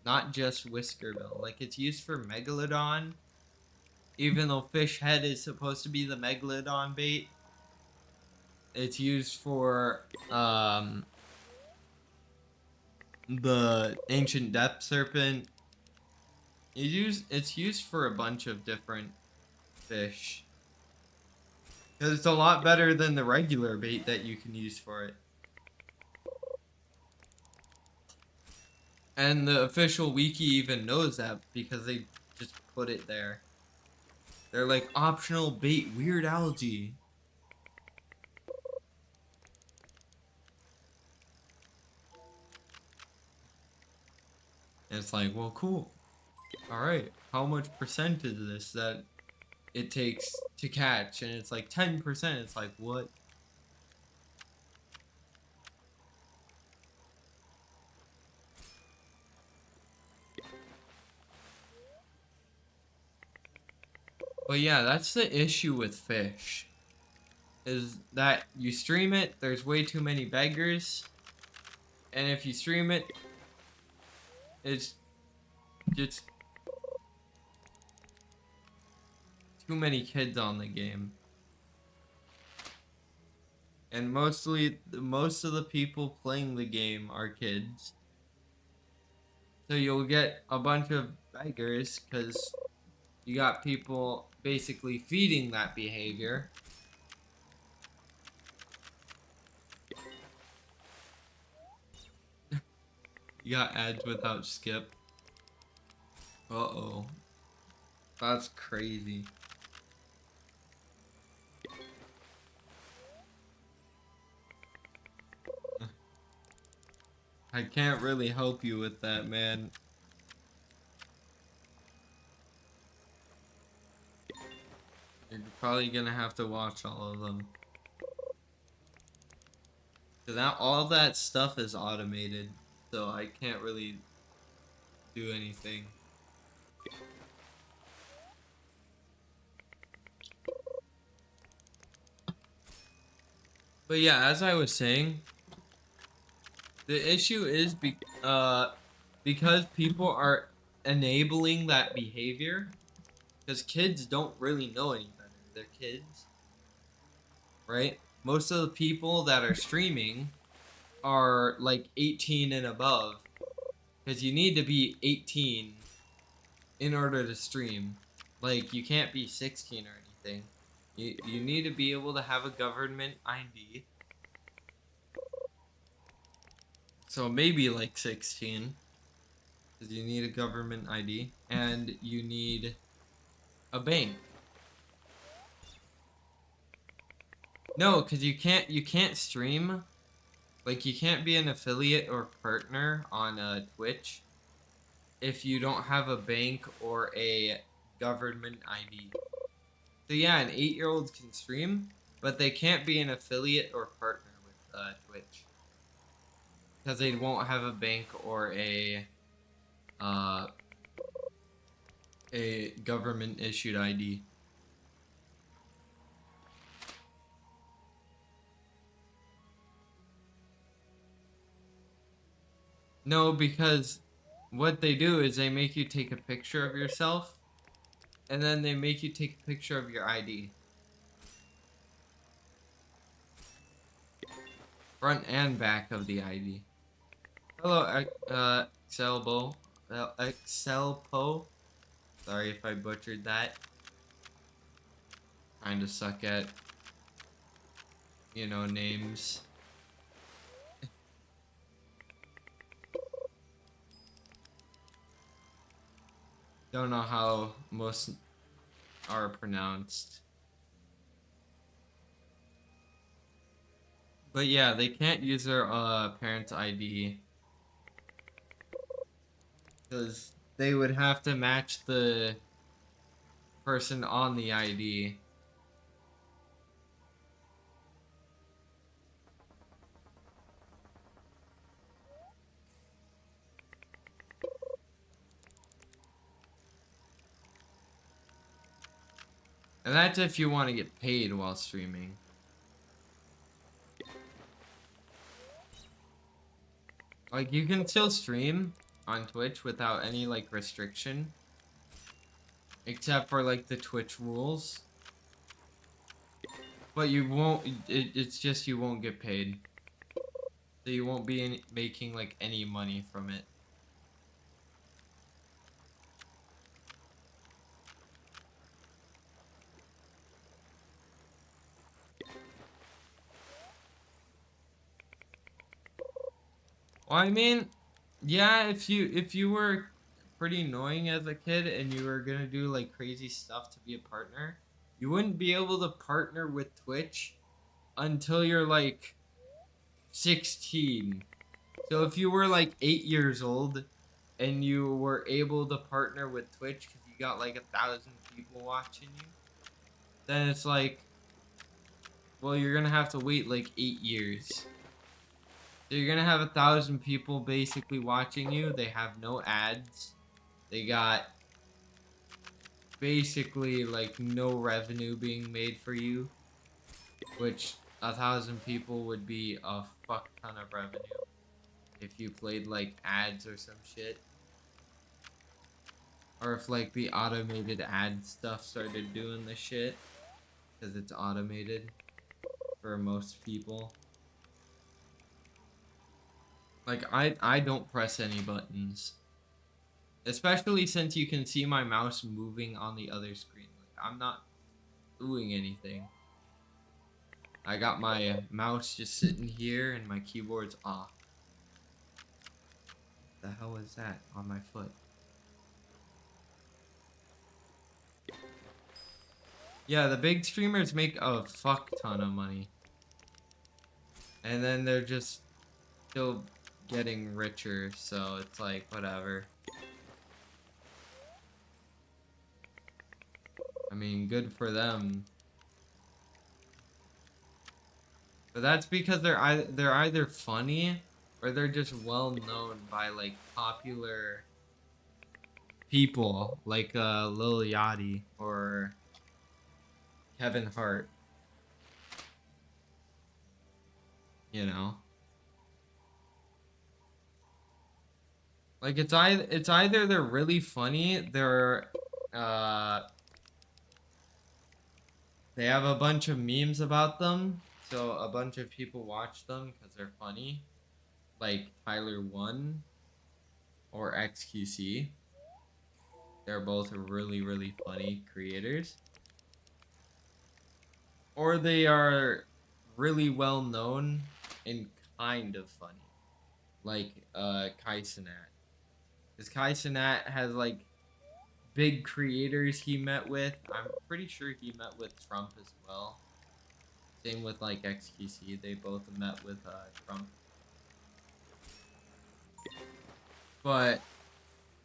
Not just whiskerbill. Like it's used for megalodon even though fish head is supposed to be the megalodon bait, it's used for the ancient depth serpent. It's used for a bunch of different fish. Because it's a lot better than the regular bait that you can use for it. And the official wiki even knows that because they just put it there. They're like optional bait, weird algae. And it's like, well, cool. Alright, how much percent is this that it takes to catch? And it's like 10%. It's like, what? But yeah, that's the issue with fish. Is that you stream it, there's way too many beggars. And if you stream it, it's just too many kids on the game. And most of the people playing the game are kids. So you'll get a bunch of beggars because you got people basically feeding that behavior. You got ads without skip. Uh-oh. That's crazy. I can't really help you with that, man. You're probably gonna have to watch all of them. Cause now all that stuff is automated, so I can't really do anything. But yeah, as I was saying, the issue is because people are enabling that behavior. Because kids don't really know any better. They're kids, right? Most of the people that are streaming are like 18 and above. Because you need to be 18 in order to stream. Like, you can't be 16 or anything. You need to be able to have a government ID. So maybe like 16. Because you need a government ID. And you need a bank. No, because you can't stream. Like, you can't be an affiliate or partner on Twitch if you don't have a bank or a government ID. So yeah, an 8-year-old can stream, but they can't be an affiliate or partner with Twitch. Because they won't have a bank or a government issued ID. No, because what they do is they make you take a picture of yourself, and then they make you take a picture of your ID. Front and back of the ID. Hello, Excelbo. Excelpo. Sorry if I butchered that. Trying to suck at, names. Don't know how most are pronounced. But yeah, they can't use their parents' ID. Because they would have to match the person on the ID. And that's if you want to get paid while streaming. Like, you can still stream on Twitch without any, like, restriction. except for like the Twitch rules. But you won't. It's just you won't get paid. So you won't be making like any money from it. Well, I mean, yeah, if you were pretty annoying as a kid and you were gonna do like crazy stuff to be a partner, you wouldn't be able to partner with Twitch until you're like 16. So if you were like 8 years old and you were able to partner with Twitch because you got like 1,000 people watching you, then it's like, well, you're gonna have to wait like 8 years. So you're gonna have 1,000 people basically watching you. They have no ads. They got basically like no revenue being made for you, which 1,000 people would be a fuck ton of revenue if you played like ads or some shit. Or if like the automated ad stuff started doing the shit, because it's automated for most people. Like I don't press any buttons. Especially since you can see my mouse moving on the other screen. Like I'm not doing anything. I got my mouse just sitting here and my keyboard's off. The hell is that on my foot? Yeah, the big streamers make a fuck ton of money. And then they're just still getting richer, so it's like, whatever. I mean, good for them. But that's because they're either funny or they're just well known by like popular people like Lil Yachty or Kevin Hart. You know, like it's either they're really funny, uh they have a bunch of memes about them, so a bunch of people watch them because they're funny, like Tyler One or XQC. They're both really funny creators. Or they are really well known and kind of funny. Like Kai Cenat. Because Kai Cenat has like big creators he met with. I'm pretty sure he met with Trump as well. Same with like XQC. They both met with Trump. But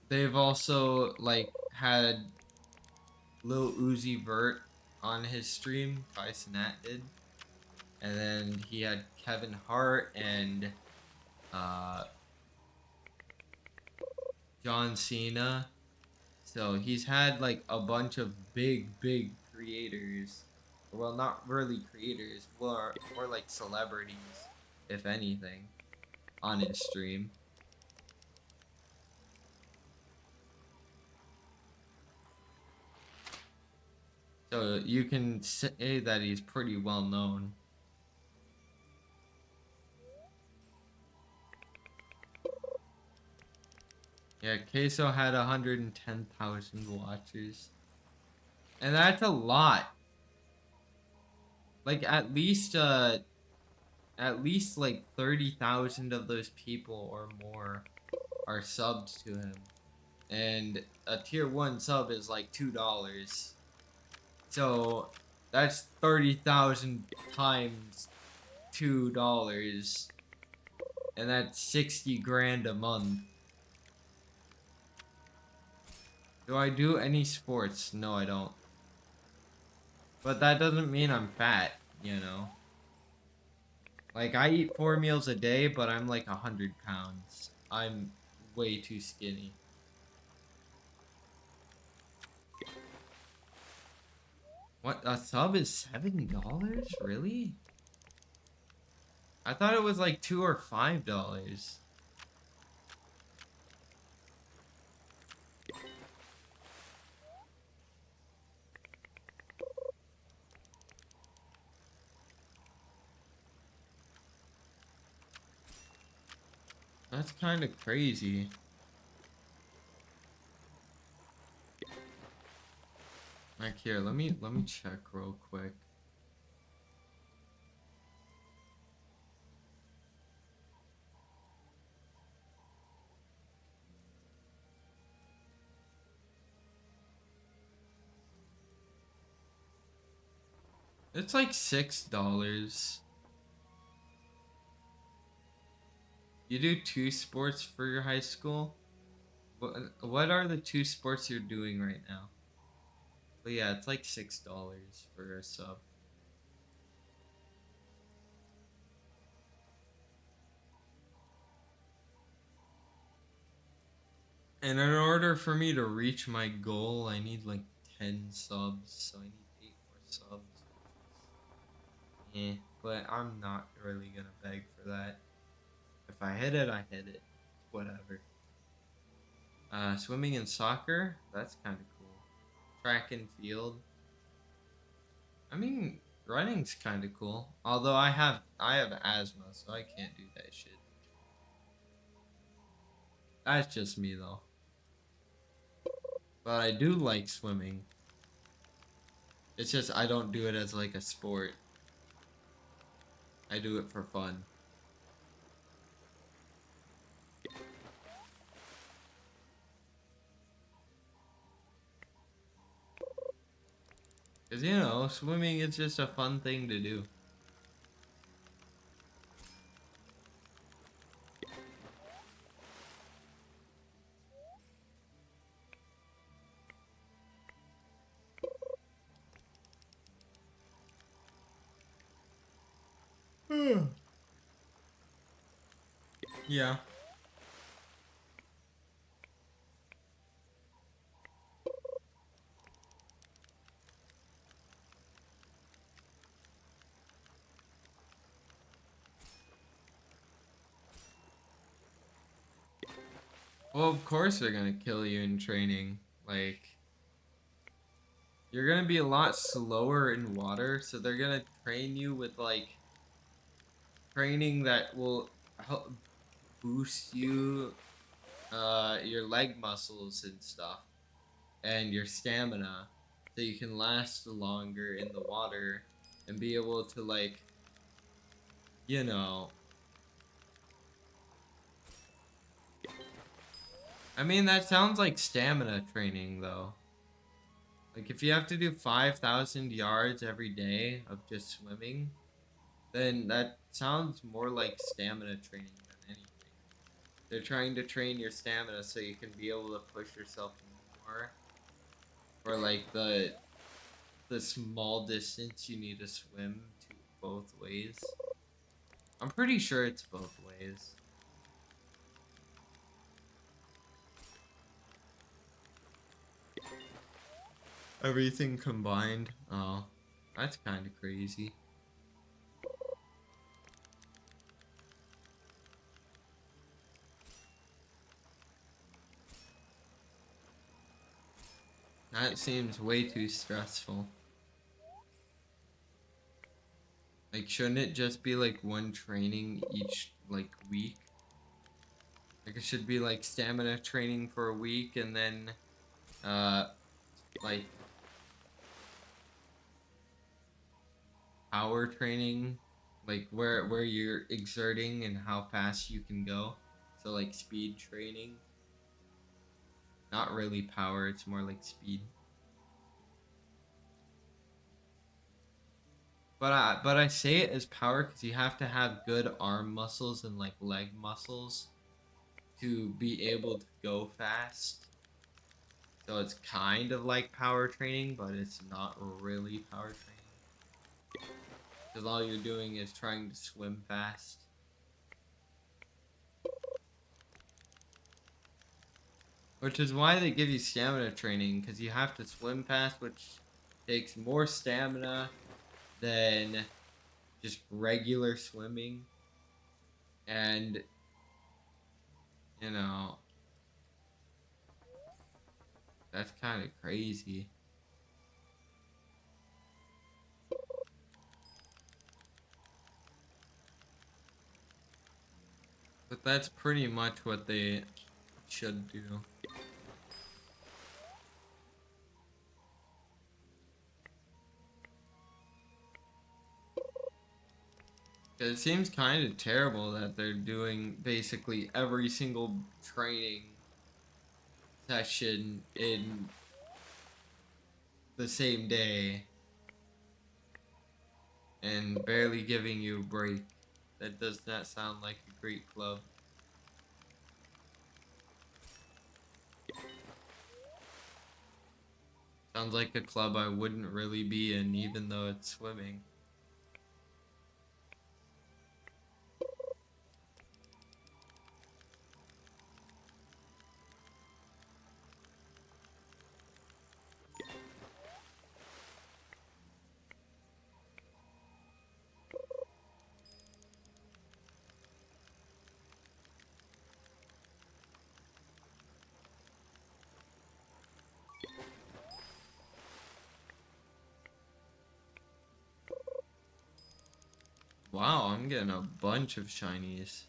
they've also like had Lil Uzi Vert on his stream. Kai Cenat did. And then he had Kevin Hart and John Cena. So he's had like a bunch of big creators. Well, not really creators, more like celebrities, if anything, on his stream. So you can say that he's pretty well known. Yeah, Queso had 110,000 watchers. And that's a lot. Like at least like 30,000 of those people or more are subbed to him. And a tier 1 sub is like $2. So that's 30,000 times $2. And that's 60 grand a month. Do I do any sports? No, I don't. But that doesn't mean I'm fat, you know? Like, I eat 4 meals a day, but I'm like 100 pounds. I'm way too skinny. What? A sub is $7? Really? I thought it was like $2 or $5. That's kind of crazy. Like here, let me check real quick. It's like $6. You do 2 sports for your high school? What are the 2 sports you're doing right now? But yeah, it's like $6 for a sub. And in order for me to reach my goal, I need like 10 subs, so I need 8 more subs, which is but I'm not really gonna beg for that. If I hit it, I hit it. Whatever. Swimming and soccer, that's kind of cool. Track and field. I mean, running's kind of cool. Although I have asthma, so I can't do that shit. That's just me though. But I do like swimming. It's just I don't do it as like a sport. I do it for fun. Cause swimming is just a fun thing to do. Yeah. Well, of course they're gonna kill you in training. Like, you're gonna be a lot slower in water, so they're gonna train you with like training that will help boost your leg muscles and stuff and your stamina so you can last longer in the water and be able to like you know I mean that sounds like stamina training though. Like if you have to do 5,000 yards every day of just swimming, then that sounds more like stamina training than anything. They're trying to train your stamina so you can be able to push yourself more for like the small distance you need to swim to both ways. I'm pretty sure it's both ways. Everything combined. Oh, that's kind of crazy. That seems way too stressful. Like, shouldn't it just be like one training each like week? Like it should be like stamina training for a week and then uh like power training, like where you're exerting and how fast you can go. So like speed training. Not really power, it's more like speed. But I say it as power because you have to have good arm muscles and like leg muscles to be able to go fast. So it's kind of like power training, but it's not really power training. Because all you're doing is trying to swim fast. Which is why they give you stamina training, because you have to swim fast, which takes more stamina than just regular swimming. And, you know, that's kind of crazy. But that's pretty much what they should do. It seems kind of terrible that they're doing basically every single training session in the same day and barely giving you a break. That does not sound like a great club. Sounds like a club I wouldn't really be in, even though it's swimming. Wow, I'm getting a bunch of shinies.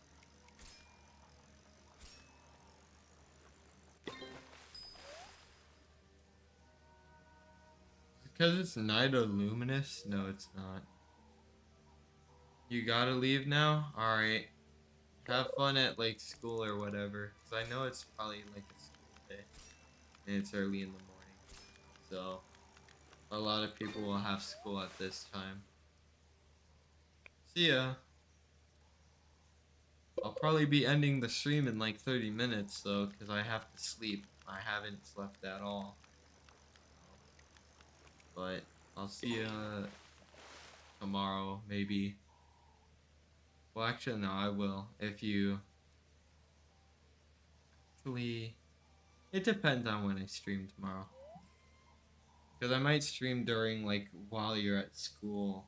Because it's Night of Luminous? No, it's not. You gotta leave now? Alright. Have fun at like school or whatever. Because I know it's probably like a school day. And it's early in the morning. So, a lot of people will have school at this time. See ya. I'll probably be ending the stream in like 30 minutes though, because I have to sleep. I haven't slept at all. But I'll see ya tomorrow, maybe. Well, actually, no, I will. If you... Actually, it depends on when I stream tomorrow. Because I might stream during, like, while you're at school.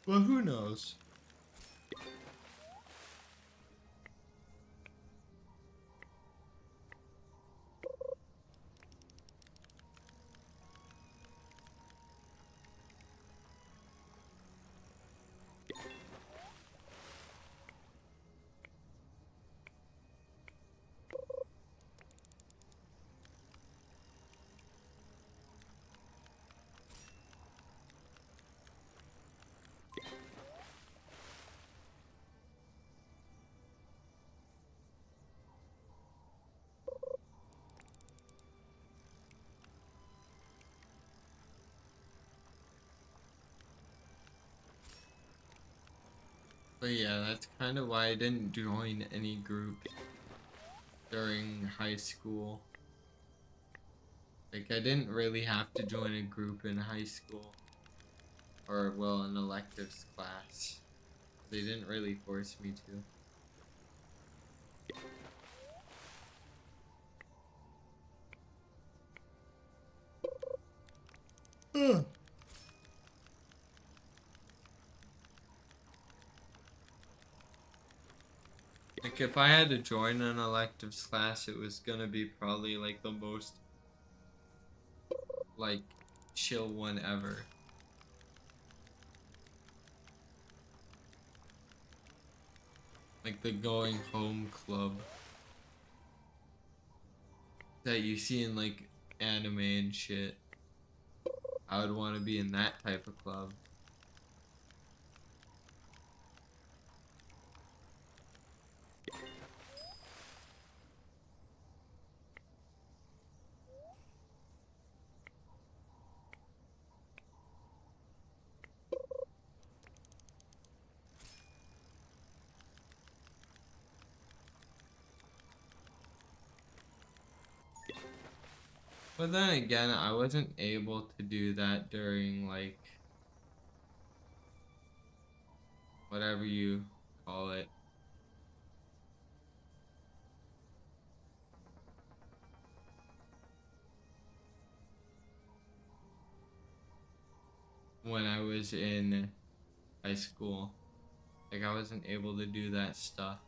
Well, who knows? But yeah, that's kind of why I didn't join any groups during high school. Like, I didn't really have to join a group in high school. Or, well, an electives class. They didn't really force me to. Like, if I had to join an electives class, it was gonna be probably, like, the most, like, chill one ever. Like, the going home club that you see in, like, anime and shit. I would want to be in that type of club. But then again, I wasn't able to do that during, like, whatever you call it. When I was in high school. Like, I wasn't able to do that stuff.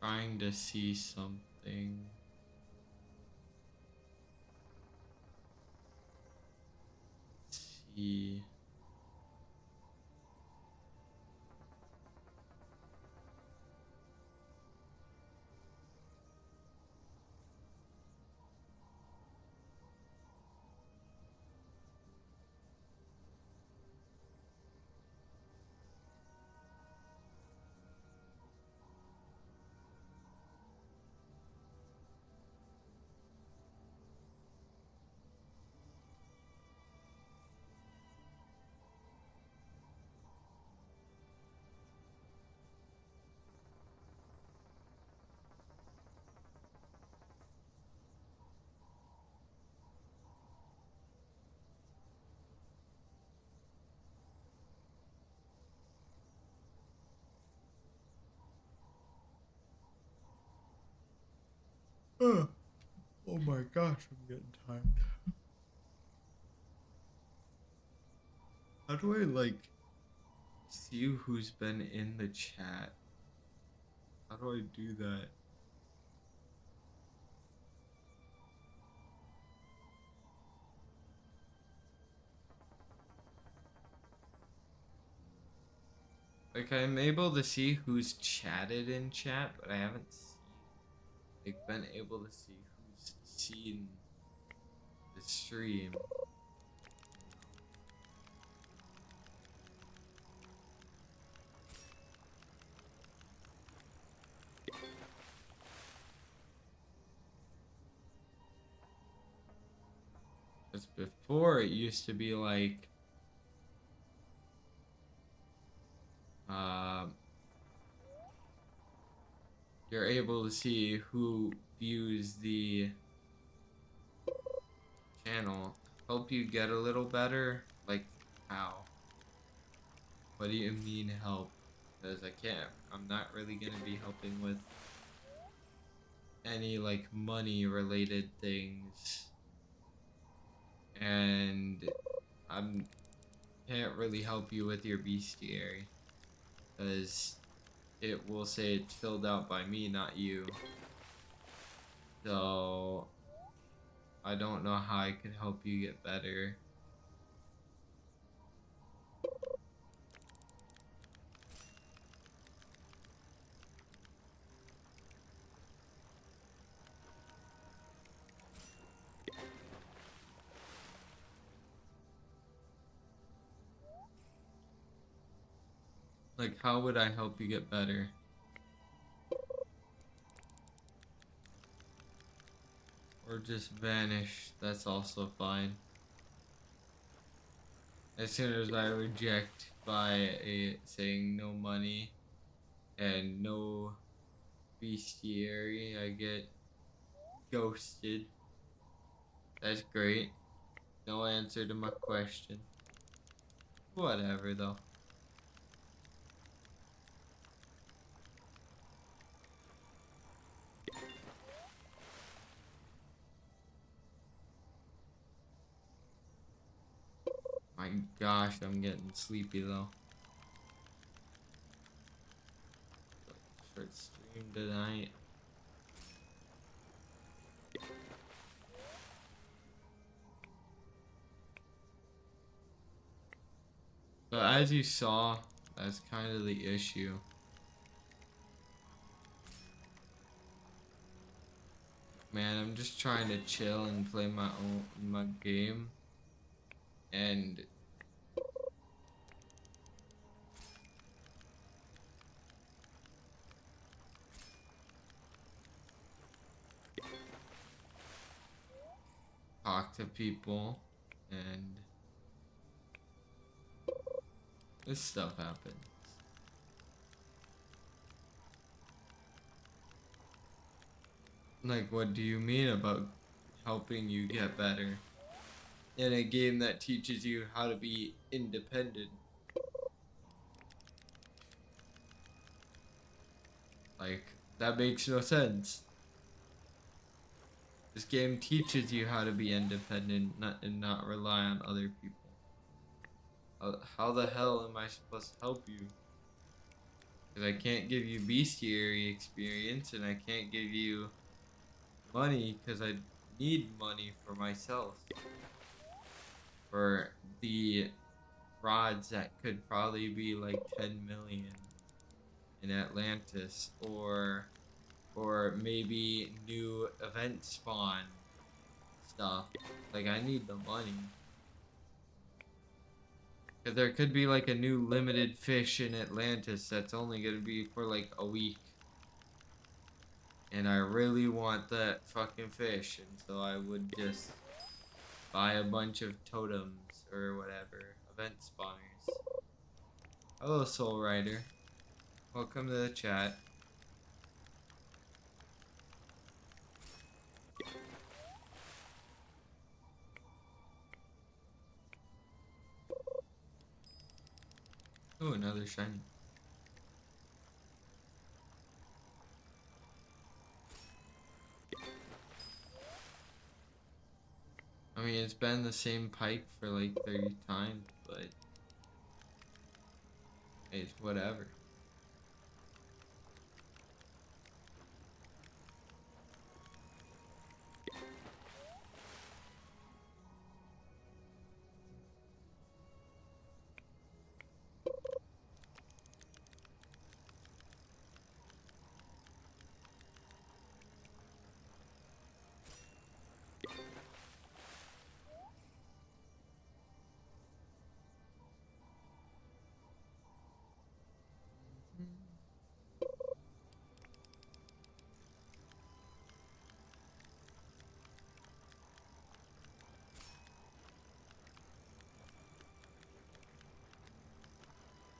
trying to see something. Let's see. Oh, oh my gosh, I'm getting tired. How do I like see who's been in the chat? How do I do that? Like I'm able to see who's chatted in chat, but I haven't been able to see who's seen the stream. Because before it used to be like, um, you're able to see who views the channel. Help you get a little better? Like, how? What do you mean help? Because I'm not really gonna be helping with any like money related things. And I'm can't really help you with your bestiary. Because it will say it's filled out by me, not you. So I don't know how I could help you get better. Like, how would I help you get better? Or just vanish, that's also fine. As soon as I reject by saying no money and no bestiary, I get ghosted. That's great. No answer to my question. Whatever though. My gosh, I'm getting sleepy though. Short stream tonight. But as you saw, that's kind of the issue. Man, I'm just trying to chill and play my game. And talk to people, and this stuff happens. Like, what do you mean about helping you get better in a game that teaches you how to be independent? Like, that makes no sense. This game teaches you how to be independent and not rely on other people. How the hell am I supposed to help you? Because I can't give you bestiary experience, and I can't give you money because I need money for myself. For the rods that could probably be like 10 million in Atlantis, or maybe new event spawn stuff. Like, I need the money. Cause there could be like a new limited fish in Atlantis that's only gonna be for like a week. And I really want that fucking fish, and so I would just buy a bunch of totems or whatever. Event spawners. Hello, Soul Rider. Welcome to the chat. Oh, another shiny. I mean, it's been the same pike for like 30 times, but it's whatever.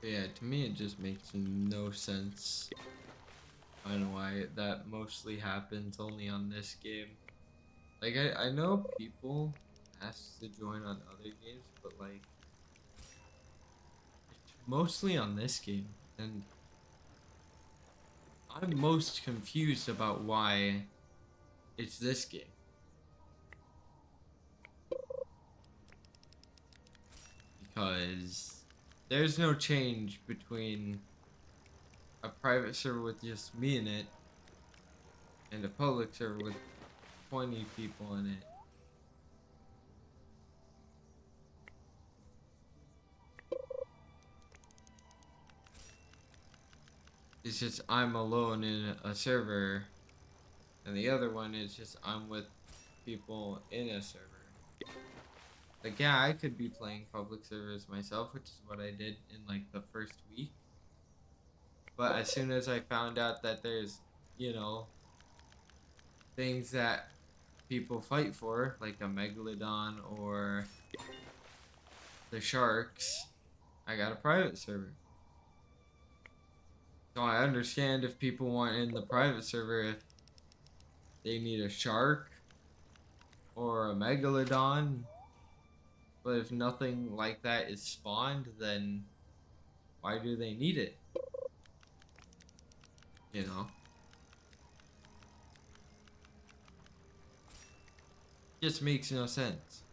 But yeah, to me it just makes no sense. I don't know why that mostly happens only on this game. Like, I know people ask to join on other games, but like, it's mostly on this game. And I'm most confused about why it's this game. Because there's no change between a private server with just me in it and a public server with 20 people in it. It's just I'm alone in a server, and the other one is just I'm with people in a server. Like, yeah, I could be playing public servers myself, which is what I did in like the first week. But as soon as I found out that there's, you know, things that people fight for, like a megalodon or the sharks, I got a private server. So I understand if people want in the private server if they need a shark or a megalodon. But if nothing like that is spawned, then why do they need it? You know? Just makes no sense.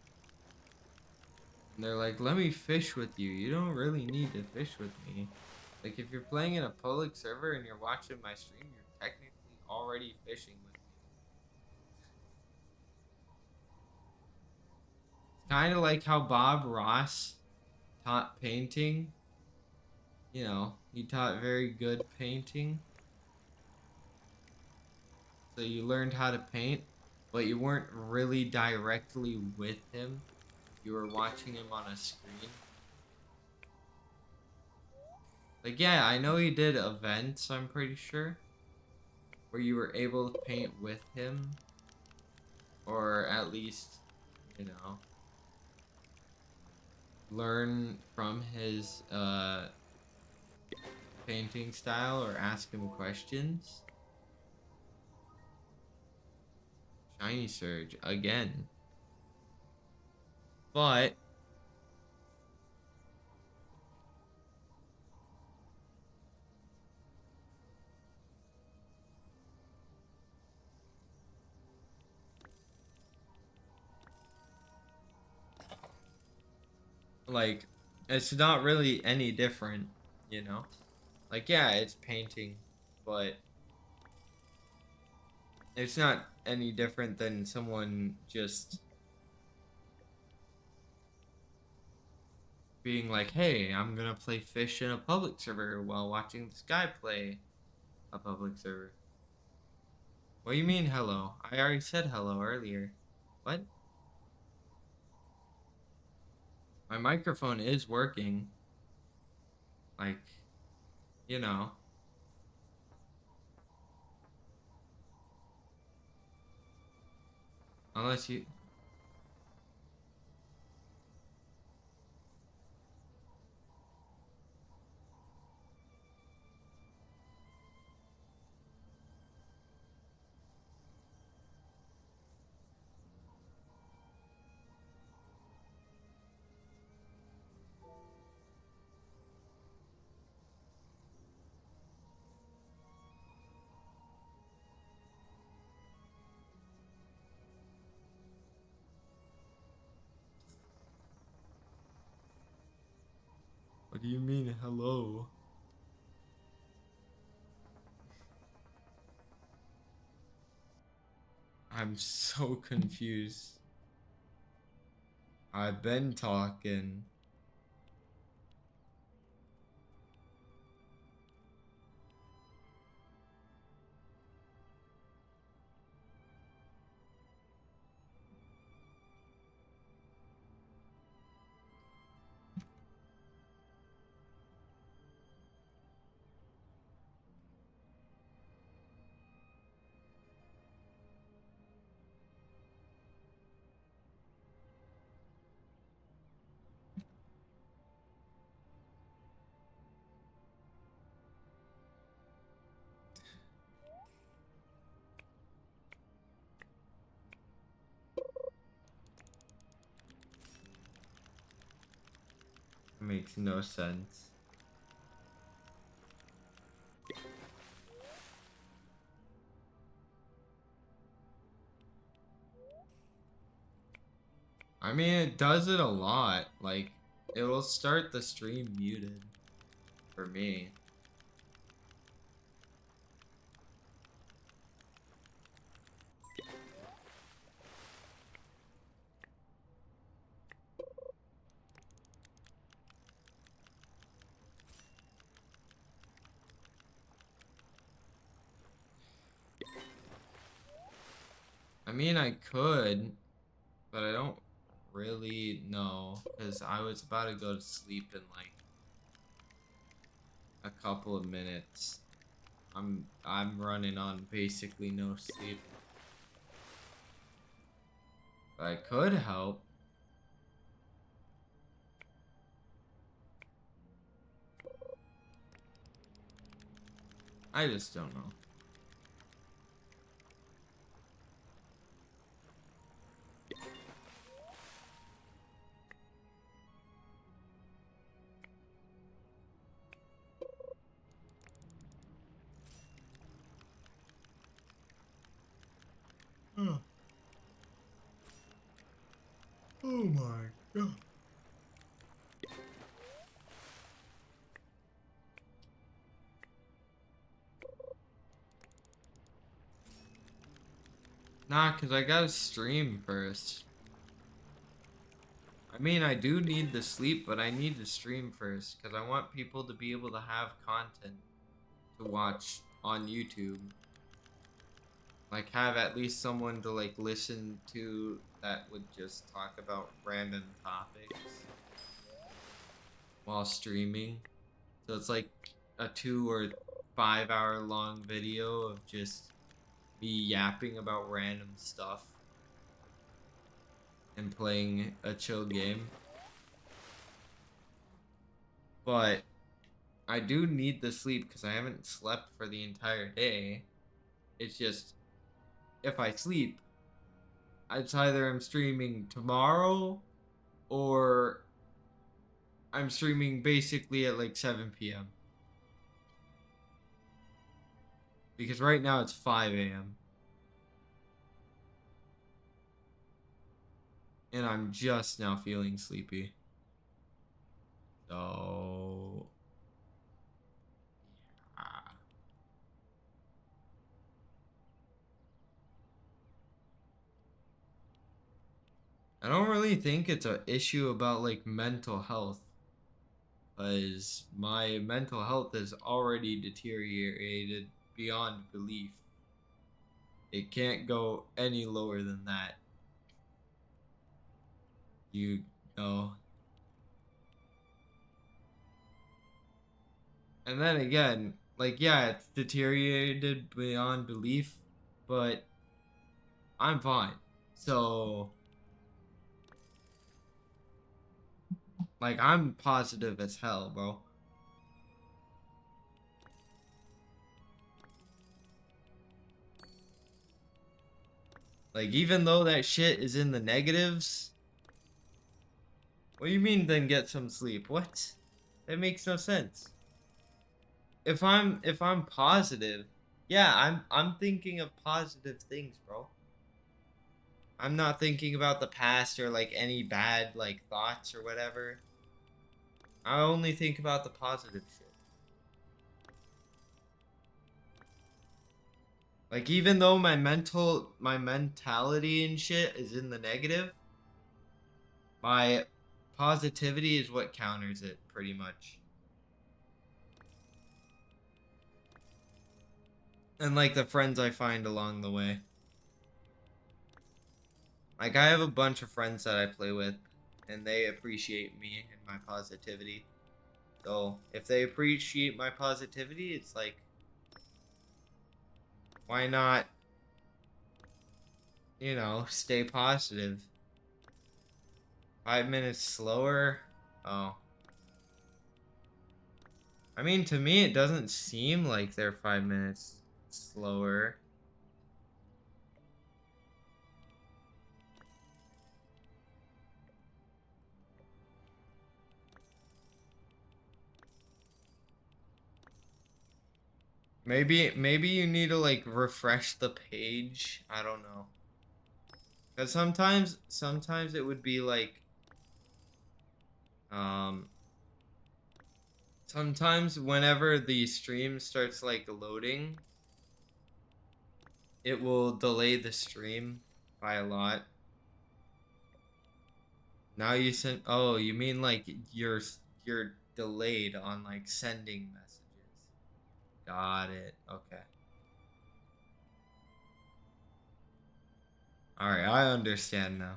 And they're like, let me fish with you. You don't really need to fish with me. Like, if you're playing in a public server and you're watching my stream, you're technically already fishing with me. It's kind of like how Bob Ross taught painting. You know, he taught very good painting. So you learned how to paint, but you weren't really directly with him. You were watching him on a screen. Like, yeah, I know he did events, I'm pretty sure, where you were able to paint with him, or at least, you know, learn from his painting style or ask him questions. Shiny Surge again. But like, it's not really any different, you know? Like, yeah, it's painting, but it's not any different than someone just being like, hey, I'm gonna play fish in a public server while watching this guy play a public server. What do you mean, hello? I already said hello earlier. What? My microphone is working. Like, you know. Unless you. What do you mean, hello? I'm so confused. I've been talking. It makes no sense. I mean, it does it a lot. Like, it will start the stream muted for me. I mean, I could, but I don't really know because I was about to go to sleep in like a couple of minutes. I'm running on basically no sleep. But I could help. I just don't know. Oh, oh my god. Nah, cause I gotta stream first. I mean, I do need the sleep, but I need to stream first because I want people to be able to have content to watch on YouTube. Like, have at least someone to, like, listen to that would just talk about random topics while streaming. So it's like a 2 or 5 hour long video of just me yapping about random stuff and playing a chill game. But I do need the sleep because I haven't slept for the entire day. It's just if I sleep, it's either I'm streaming tomorrow or I'm streaming basically at like 7 p.m. Because right now it's 5 a.m. and I'm just now feeling sleepy. So I don't really think it's an issue about like mental health, because my mental health has already deteriorated beyond belief. It can't go any lower than that. You know. And then again, like, yeah, it's deteriorated beyond belief, but I'm fine. So, like, I'm positive as hell, bro. Like, even though that shit is in the negatives, what do you mean then get some sleep? What? That makes no sense. If I'm positive, yeah, I'm thinking of positive things, bro. I'm not thinking about the past or like any bad like thoughts or whatever. I only think about the positive shit. Like even though my mentality and shit is in the negative, my positivity is what counters it pretty much. And like the friends I find along the way. Like I have a bunch of friends that I play with and they appreciate me and my positivity. So, if they appreciate my positivity, it's like why not, stay positive. 5 minutes slower? Oh. I mean, to me, it doesn't seem like they're 5 minutes slower. Maybe you need to like refresh the page. I don't know. Cause sometimes it would be like um sometimes whenever the stream starts like loading, it will delay the stream by a lot. Now you send. Oh, you mean like you're delayed on like sending messages. Got it. Okay. All right, I understand now.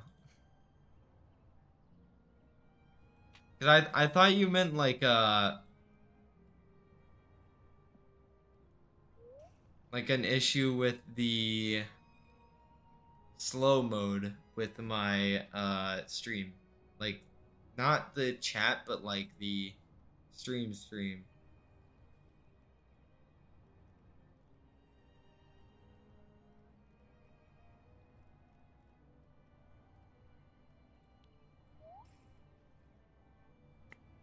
Cause I thought you meant like an issue with the slow mode with my stream, like not the chat, but like the stream.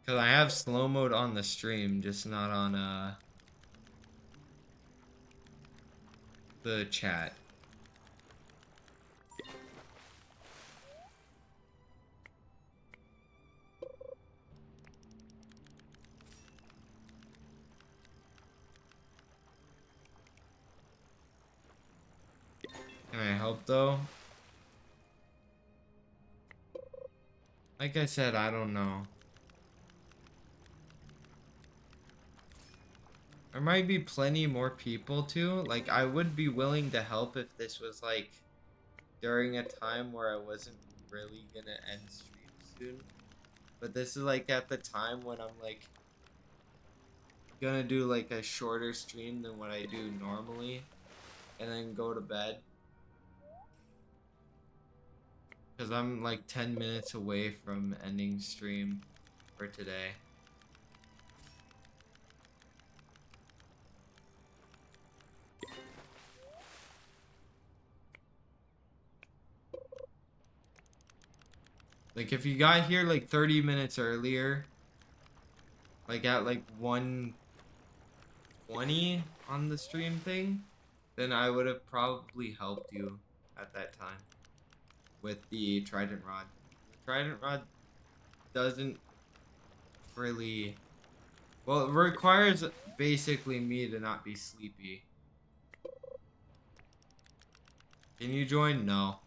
Cause I have slow mode on the stream, just not on the chat. Can I help though? Like I said, I don't know. There might be plenty more people too. Like, I would be willing to help if this was like during a time where I wasn't really gonna end stream soon. But this is like at the time when I'm like gonna do like a shorter stream than what I do normally and then go to bed. Because I'm like 10 minutes away from ending stream for today. Like if you got here like 30 minutes earlier, like at like 1:20 on the stream thing, then I would have probably helped you at that time with the trident rod. The trident rod doesn't really, well, it requires basically me to not be sleepy. Can you join? No.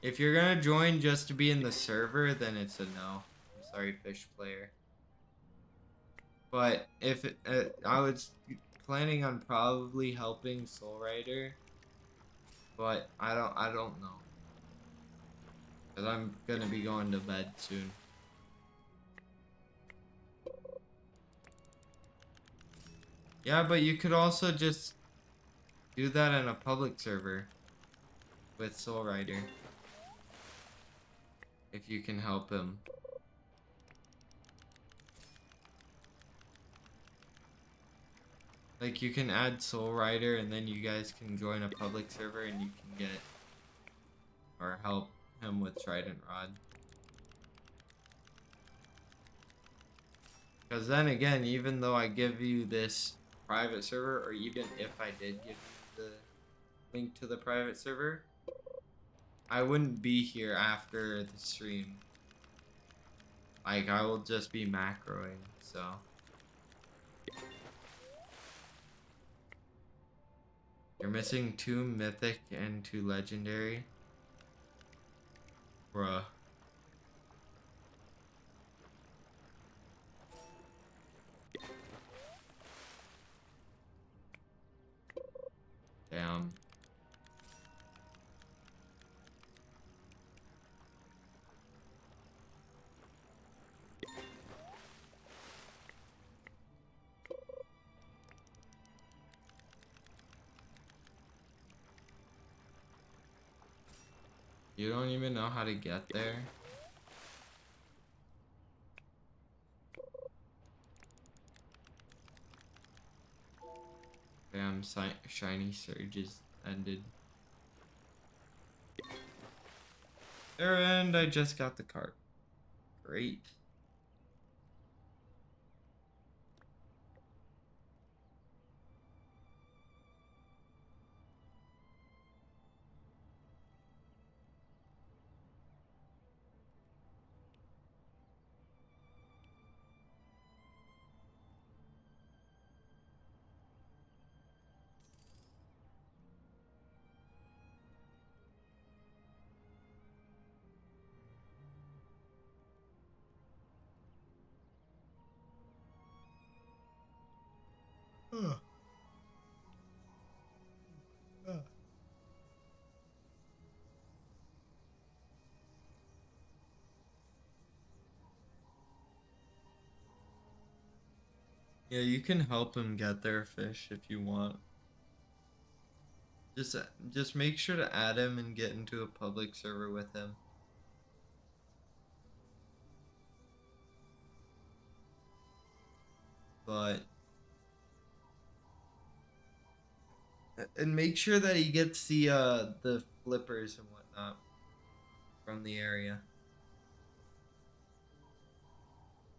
If you're gonna join just to be in the server, then it's a no. I'm sorry, fish player. But if I was planning on probably helping Soul Rider, but I don't know, cause I'm gonna be going to bed soon. Yeah, but you could also just do that in a public server with Soul Rider if you can help him. Like, you can add Soul Rider and then you guys can join a public server and you can get or help him with Trident Rod. Because then again, even though I give you this private server, or even if I did give you the link to the private server, I wouldn't be here after the stream. Like, I will just be macroing, so. You're missing 2 mythic and 2 legendary. Bruh. Damn. You don't even know how to get there? Damn, shiny surges ended. And I just got the cart. Great. Yeah, you can help him get there, fish, if you want. Just make sure to add him and get into a public server with him. But and make sure that he gets the flippers and whatnot from the area.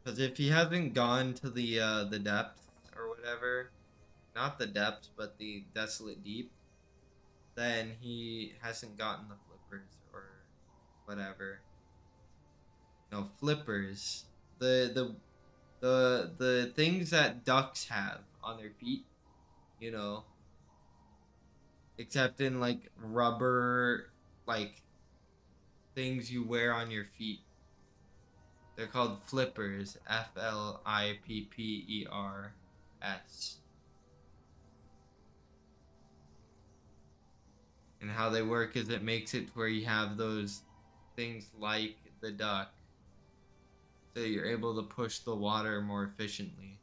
Because if he hasn't gone to the depths or whatever, not the depths but the desolate deep, then he hasn't gotten the flippers or whatever. No, flippers. The things that ducks have on their feet, you know, except in like rubber like things you wear on your feet. They're called flippers. Flippers. And how they work is it makes it where you have those things like the duck. So you're able to push the water more efficiently.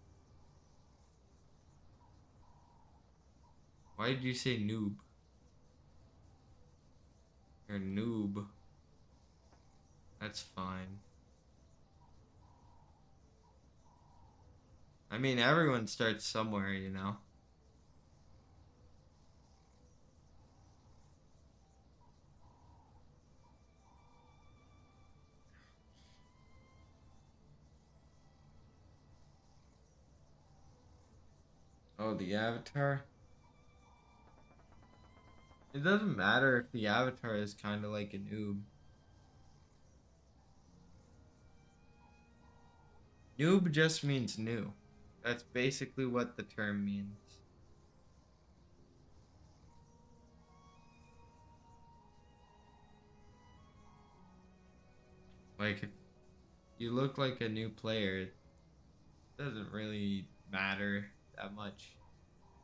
Why did you say noob? You're a noob. That's fine. I mean, everyone starts somewhere, you know? Oh, the avatar? It doesn't matter if the avatar is kind of like a noob. Noob just means new. That's basically what the term means. Like if you look like a new player, it doesn't really matter that much.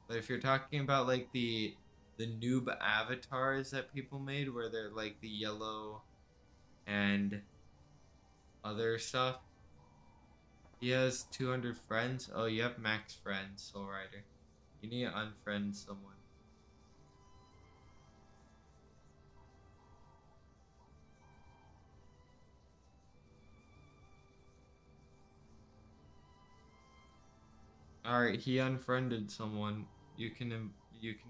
But if you're talking about like the noob avatars that people made where they're like the yellow and other stuff, he has 200 friends. Oh, you have max friends, Soul Rider. You need to unfriend someone. All right, he unfriended someone. You can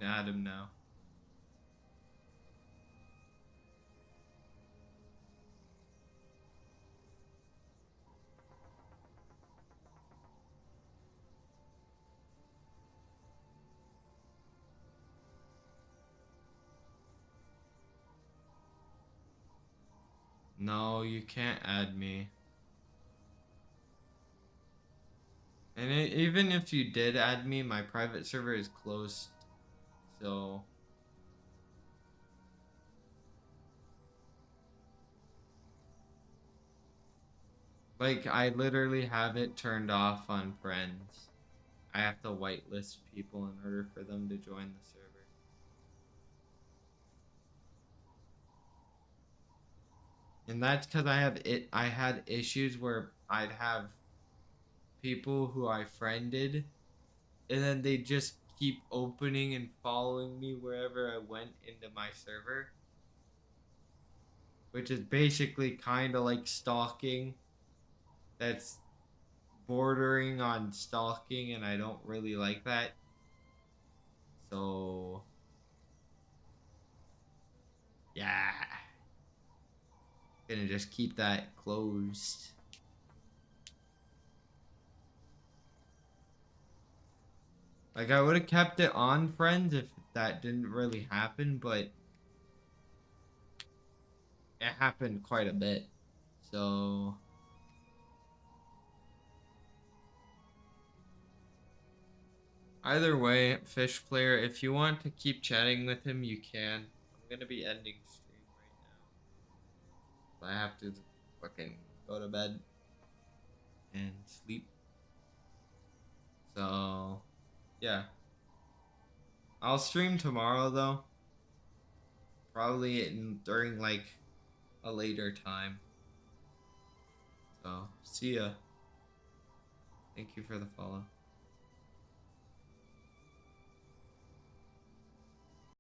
add him now. No, you can't add me. And even if you did add me, my private server is closed. So, like, I literally have it turned off on friends. I have to whitelist people in order for them to join the server. And that's because I had issues where I'd have people who I friended and then they just keep opening and following me wherever I went into my server, which is basically kind of like stalking. That's bordering on stalking, and I don't really like that. So, yeah, gonna just keep that closed. Like, I would have kept it on friends if that didn't really happen, but it happened quite a bit. So, either way, Fish Player, if you want to keep chatting with him, you can. I'm gonna be ending stream right now. I have to fucking go to bed and sleep. So, yeah. I'll stream tomorrow though. Probably during like a later time. So, see ya. Thank you for the follow.